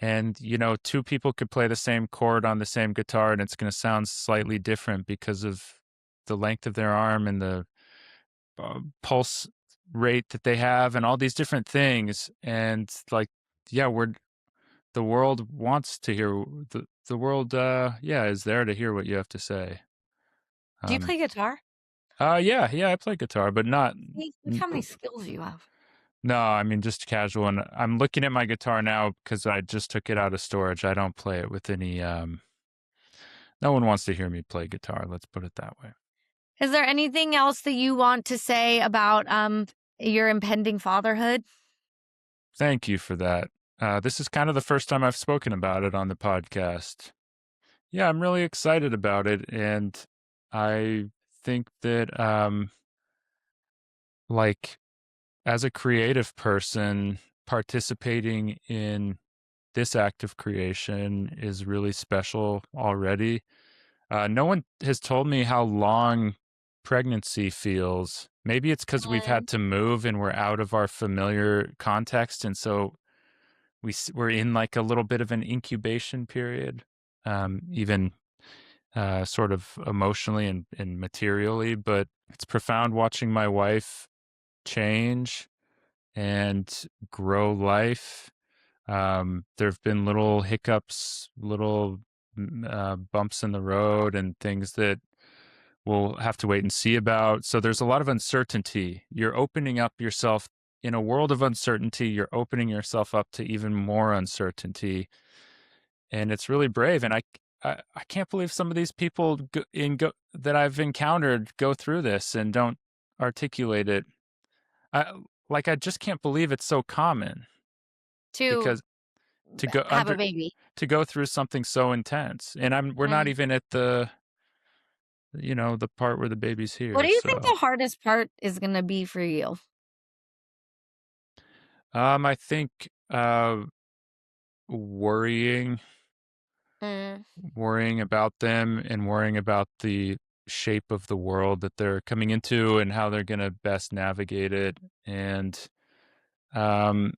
Speaker 1: And, two people could play the same chord on the same guitar and it's going to sound slightly different because of the length of their arm and the pulse rate that they have and all these different things. And like, yeah, the world wants to hear the world is there to hear what you have to say.
Speaker 2: Do you play guitar?
Speaker 1: Yeah, I play guitar, but not.
Speaker 2: Look how many skills you have.
Speaker 1: No, I mean just casual. And I'm looking at my guitar now because I just took it out of storage. I don't play it with any. No one wants to hear me play guitar. Let's put it that way.
Speaker 2: Is there anything else that you want to say about your impending fatherhood?
Speaker 1: Thank you for that. This is kind of the first time I've spoken about it on the podcast. Yeah, I'm really excited about it, and I think that like as a creative person, participating in this act of creation is really special already. No one has told me how long pregnancy feels. Maybe it's because we've had to move and we're out of our familiar context, and so we're in like a little bit of an incubation period, even sort of emotionally and materially. But it's profound watching my wife change and grow life. There have been little hiccups, little bumps in the road, and things that we'll have to wait and see about. So there's a lot of uncertainty. You're opening up yourself in a world of uncertainty. You're opening yourself up to even more uncertainty, and it's really brave. And I can't believe some of these people that I've encountered go through this and don't articulate it. I just can't believe it's so common
Speaker 2: to go have a baby,
Speaker 1: to go through something so intense. And we're not even at the the part where the baby's
Speaker 2: What
Speaker 1: here.
Speaker 2: do you think
Speaker 1: So,
Speaker 2: the hardest part is going to be for you?
Speaker 1: I think worrying
Speaker 2: Mm,
Speaker 1: worrying about them and worrying about the shape of the world that they're coming into and how they're going to best navigate it. And um,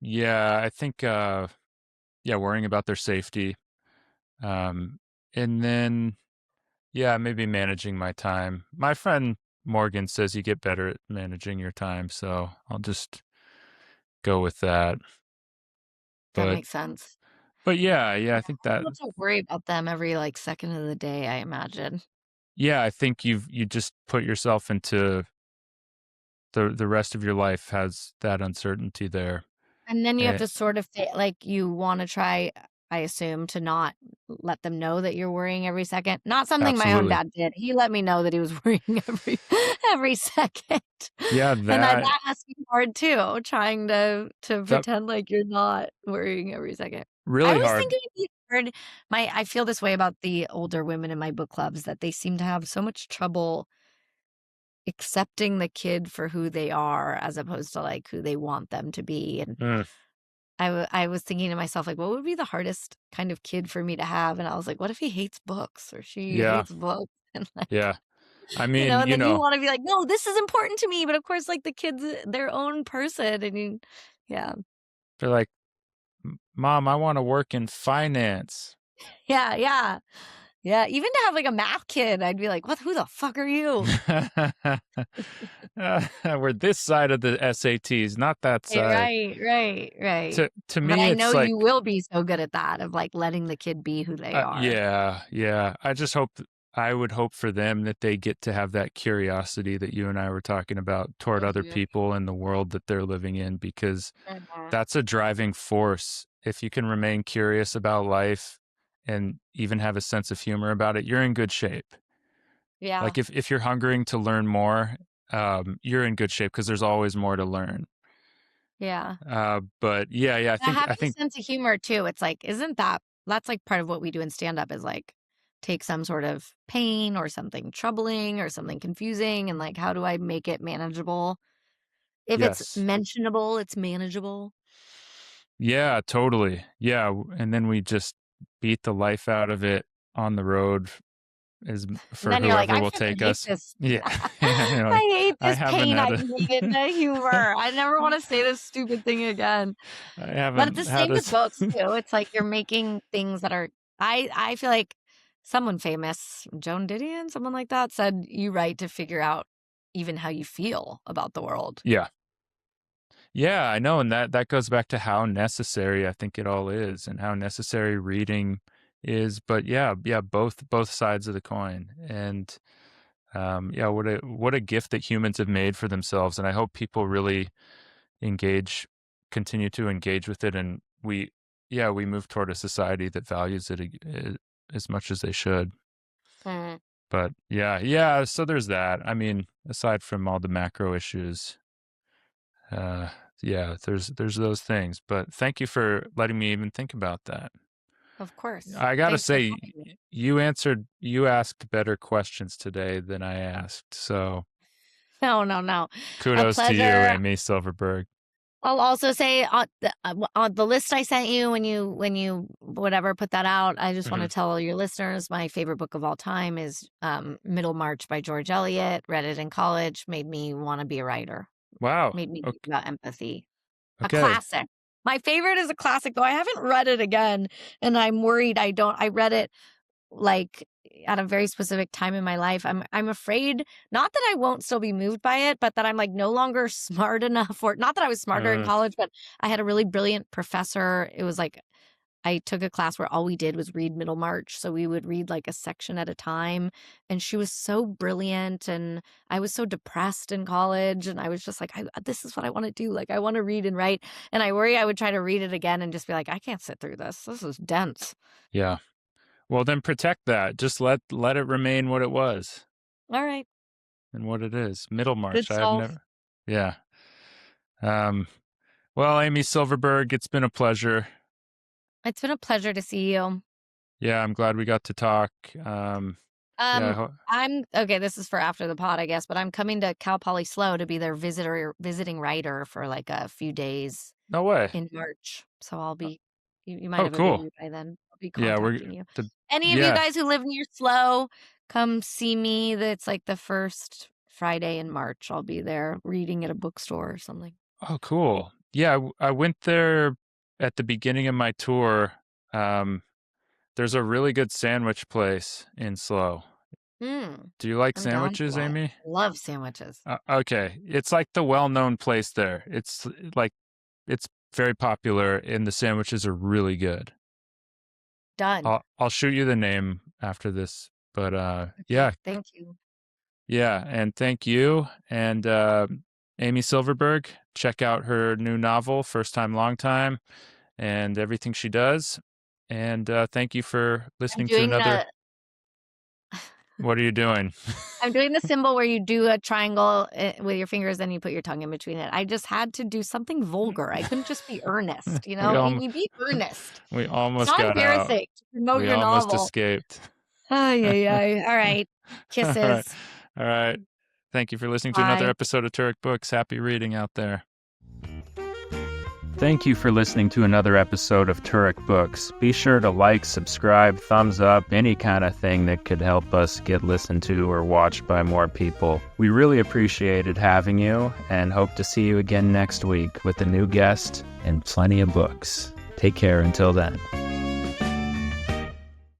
Speaker 1: yeah, I think worrying about their safety. Um, and then maybe managing my time. My friend Morgan says you get better at managing your time, so I'll just go with that.
Speaker 2: that
Speaker 1: But
Speaker 2: makes sense.
Speaker 1: yeah, I think
Speaker 2: You
Speaker 1: that
Speaker 2: have to worry about them every like second of the day, I imagine.
Speaker 1: I think you just put yourself into the rest of your life has that uncertainty there.
Speaker 2: And then you have
Speaker 1: Eh,
Speaker 2: to sort of like you want to try, I assume, to not let them know that you're worrying every second. Not something my own
Speaker 1: Absolutely.
Speaker 2: dad did. He let me know that he was worrying every second.
Speaker 1: Yeah,
Speaker 2: And
Speaker 1: that
Speaker 2: that must be hard too, trying to
Speaker 1: that
Speaker 2: pretend like you're not worrying every second. I
Speaker 1: really
Speaker 2: always
Speaker 1: hard.
Speaker 2: think it'd be hard. I feel this way about the older women in my book clubs that they seem to have so much trouble accepting the kid for who they are as opposed to like who they want them to be. And
Speaker 1: Mm,
Speaker 2: I was thinking to myself, like, what would be the hardest kind of kid for me to have? And I was like, what if he hates books or she
Speaker 1: yeah,
Speaker 2: hates books? And like,
Speaker 1: yeah. I mean,
Speaker 2: and then you want to be like, no, this is important to me. But of course, like the kid's their own person. And yeah,
Speaker 1: they're like, Mom, I want to work in finance.
Speaker 2: yeah, yeah, yeah. Even to have like a math kid, I'd be like, what? Who the fuck are you?
Speaker 1: We're this side of the SATs, not that side.
Speaker 2: Right.
Speaker 1: To
Speaker 2: But
Speaker 1: me,
Speaker 2: I know
Speaker 1: it's like,
Speaker 2: you will be so good at that of like letting the kid be who they are.
Speaker 1: yeah. I would hope for them that they get to have that curiosity that you and I were talking about toward other
Speaker 2: Mhm.
Speaker 1: people and the world that they're living in, because
Speaker 2: Mhm.
Speaker 1: that's a driving force. If you can remain curious about life and even have a sense of humor about it, you're in good shape.
Speaker 2: Yeah,
Speaker 1: Like if you're hungering to learn more, you're in good shape because there's always more to learn.
Speaker 2: yeah.
Speaker 1: But
Speaker 2: Now
Speaker 1: I
Speaker 2: having a
Speaker 1: think
Speaker 2: sense of humor too, it's like, isn't that's like part of what we do in stand up is like take some sort of pain or something troubling or something confusing and like how do I make it manageable? If it's
Speaker 1: yes,
Speaker 2: mentionable, it's manageable.
Speaker 1: yeah, totally, yeah, and then we just beat the life out of it on the road is
Speaker 2: And
Speaker 1: for
Speaker 2: then you're like,
Speaker 1: whoever
Speaker 2: I
Speaker 1: will
Speaker 2: freaking
Speaker 1: take
Speaker 2: hate
Speaker 1: us.
Speaker 2: this.
Speaker 1: Yeah, yeah, you're
Speaker 2: I
Speaker 1: like
Speaker 2: hate
Speaker 1: I
Speaker 2: this
Speaker 1: haven't
Speaker 2: pain. I
Speaker 1: had a
Speaker 2: needed the humor. I never want to say this stupid thing again.
Speaker 1: I
Speaker 2: But it's the
Speaker 1: haven't had
Speaker 2: same
Speaker 1: a
Speaker 2: with books too. It's like you're making things that are I feel like someone famous, Joan Didion, someone like that, said you write to figure out even how you feel about the world.
Speaker 1: yeah. Yeah, I know, and that goes back to how necessary I think it all is, and how necessary reading is. But yeah, both sides of the coin, and what a gift that humans have made for themselves, and I hope people really engage, continue to engage with it, and we move toward a society that values it as much as they should.
Speaker 2: Mm,
Speaker 1: But yeah, so there's that. I mean, aside from all the macro issues. Uh, yeah, there's those things, but thank you for letting me even think about that.
Speaker 2: of course.
Speaker 1: I gotta
Speaker 2: Thanks for
Speaker 1: say,
Speaker 2: having me.
Speaker 1: you asked better questions today than I asked. So
Speaker 2: No. A
Speaker 1: kudos to you,
Speaker 2: pleasure.
Speaker 1: Amy Silverberg.
Speaker 2: I'll also say on the list I sent you when you whatever put that out. I just want
Speaker 1: Hmm.
Speaker 2: to tell your listeners my favorite book of all time is Middlemarch by George Eliot. Read it in college, made me want to be a writer,
Speaker 1: Wow.
Speaker 2: made me think about empathy. A
Speaker 1: Okay.
Speaker 2: classic. My favorite is a classic, though I haven't read it again, and I'm worried I don't. I read it like at a very specific time in my life. I'm afraid not that I won't still be moved by it, but that I'm like no longer smart enough or not that I was smarter in
Speaker 1: Uh,
Speaker 2: college, but I had a really brilliant professor. It was like I took a class where all we did was read Middlemarch. So we would read like a section at a time. And she was so brilliant. And I was so depressed in college. And I was just like, this is what I want to do. Like, I want to read and write. And I worry I would try to read it again and just be like, I can't sit through this. This is dense.
Speaker 1: yeah. Well, then protect that. Just let it remain what it was
Speaker 2: All right.
Speaker 1: and what it is.
Speaker 2: Good
Speaker 1: Middlemarch. I have
Speaker 2: solve.
Speaker 1: never. Yeah. Um. Well, Amy Silverberg, it's been a pleasure.
Speaker 2: It's been a pleasure to see you.
Speaker 1: Yeah, I'm glad we got to talk. Yeah,
Speaker 2: I'm okay. This is for after the pod, I guess, but I'm coming to Cal Poly Slow to be their visiting writer for like a few days
Speaker 1: no way.
Speaker 2: in March. So I'll be, you might
Speaker 1: Oh,
Speaker 2: have a
Speaker 1: cool.
Speaker 2: baby by then. I'll be
Speaker 1: Yeah,
Speaker 2: contacting you.
Speaker 1: the
Speaker 2: Any of you
Speaker 1: yeah.
Speaker 2: guys who live near Slow, come see me. That's like the first Friday in March. I'll be there reading at a bookstore or something.
Speaker 1: Oh, cool. Yeah, I went there at the beginning of my tour. There's a really good sandwich place in Slow. Do you like
Speaker 2: I'm down for
Speaker 1: sandwiches,
Speaker 2: that.
Speaker 1: Amy?
Speaker 2: Love sandwiches.
Speaker 1: Okay, it's like the well-known place there. It's like it's very popular, and the sandwiches are really good.
Speaker 2: Done.
Speaker 1: I'll shoot you the name after this, but
Speaker 2: Okay,
Speaker 1: yeah,
Speaker 2: thank you.
Speaker 1: yeah, and thank you, and Amy Silverberg. Check out her new novel, First Time, Long Time, and everything she does. And thank you for
Speaker 2: I'm
Speaker 1: listening to
Speaker 2: doing
Speaker 1: another. What are you doing?
Speaker 2: I'm doing the symbol where you do a triangle with your fingers and you put your tongue in between it. I just had to do something vulgar. I couldn't just be earnest, you know? Amy, be earnest.
Speaker 1: We
Speaker 2: It's
Speaker 1: almost
Speaker 2: not
Speaker 1: got out.
Speaker 2: embarrassing to promote
Speaker 1: We
Speaker 2: your
Speaker 1: almost
Speaker 2: novel.
Speaker 1: escaped.
Speaker 2: Ay. All right. Kisses.
Speaker 1: All right. Thank you for listening to another episode of Turek Books. Happy reading out there. Thank you for listening to another episode of Turek Books. Be sure to like, subscribe, thumbs up, any kind of thing that could help us get listened to or watched by more people. We really appreciated having you and hope to see you again next week with a new guest and plenty of books. Take care until then.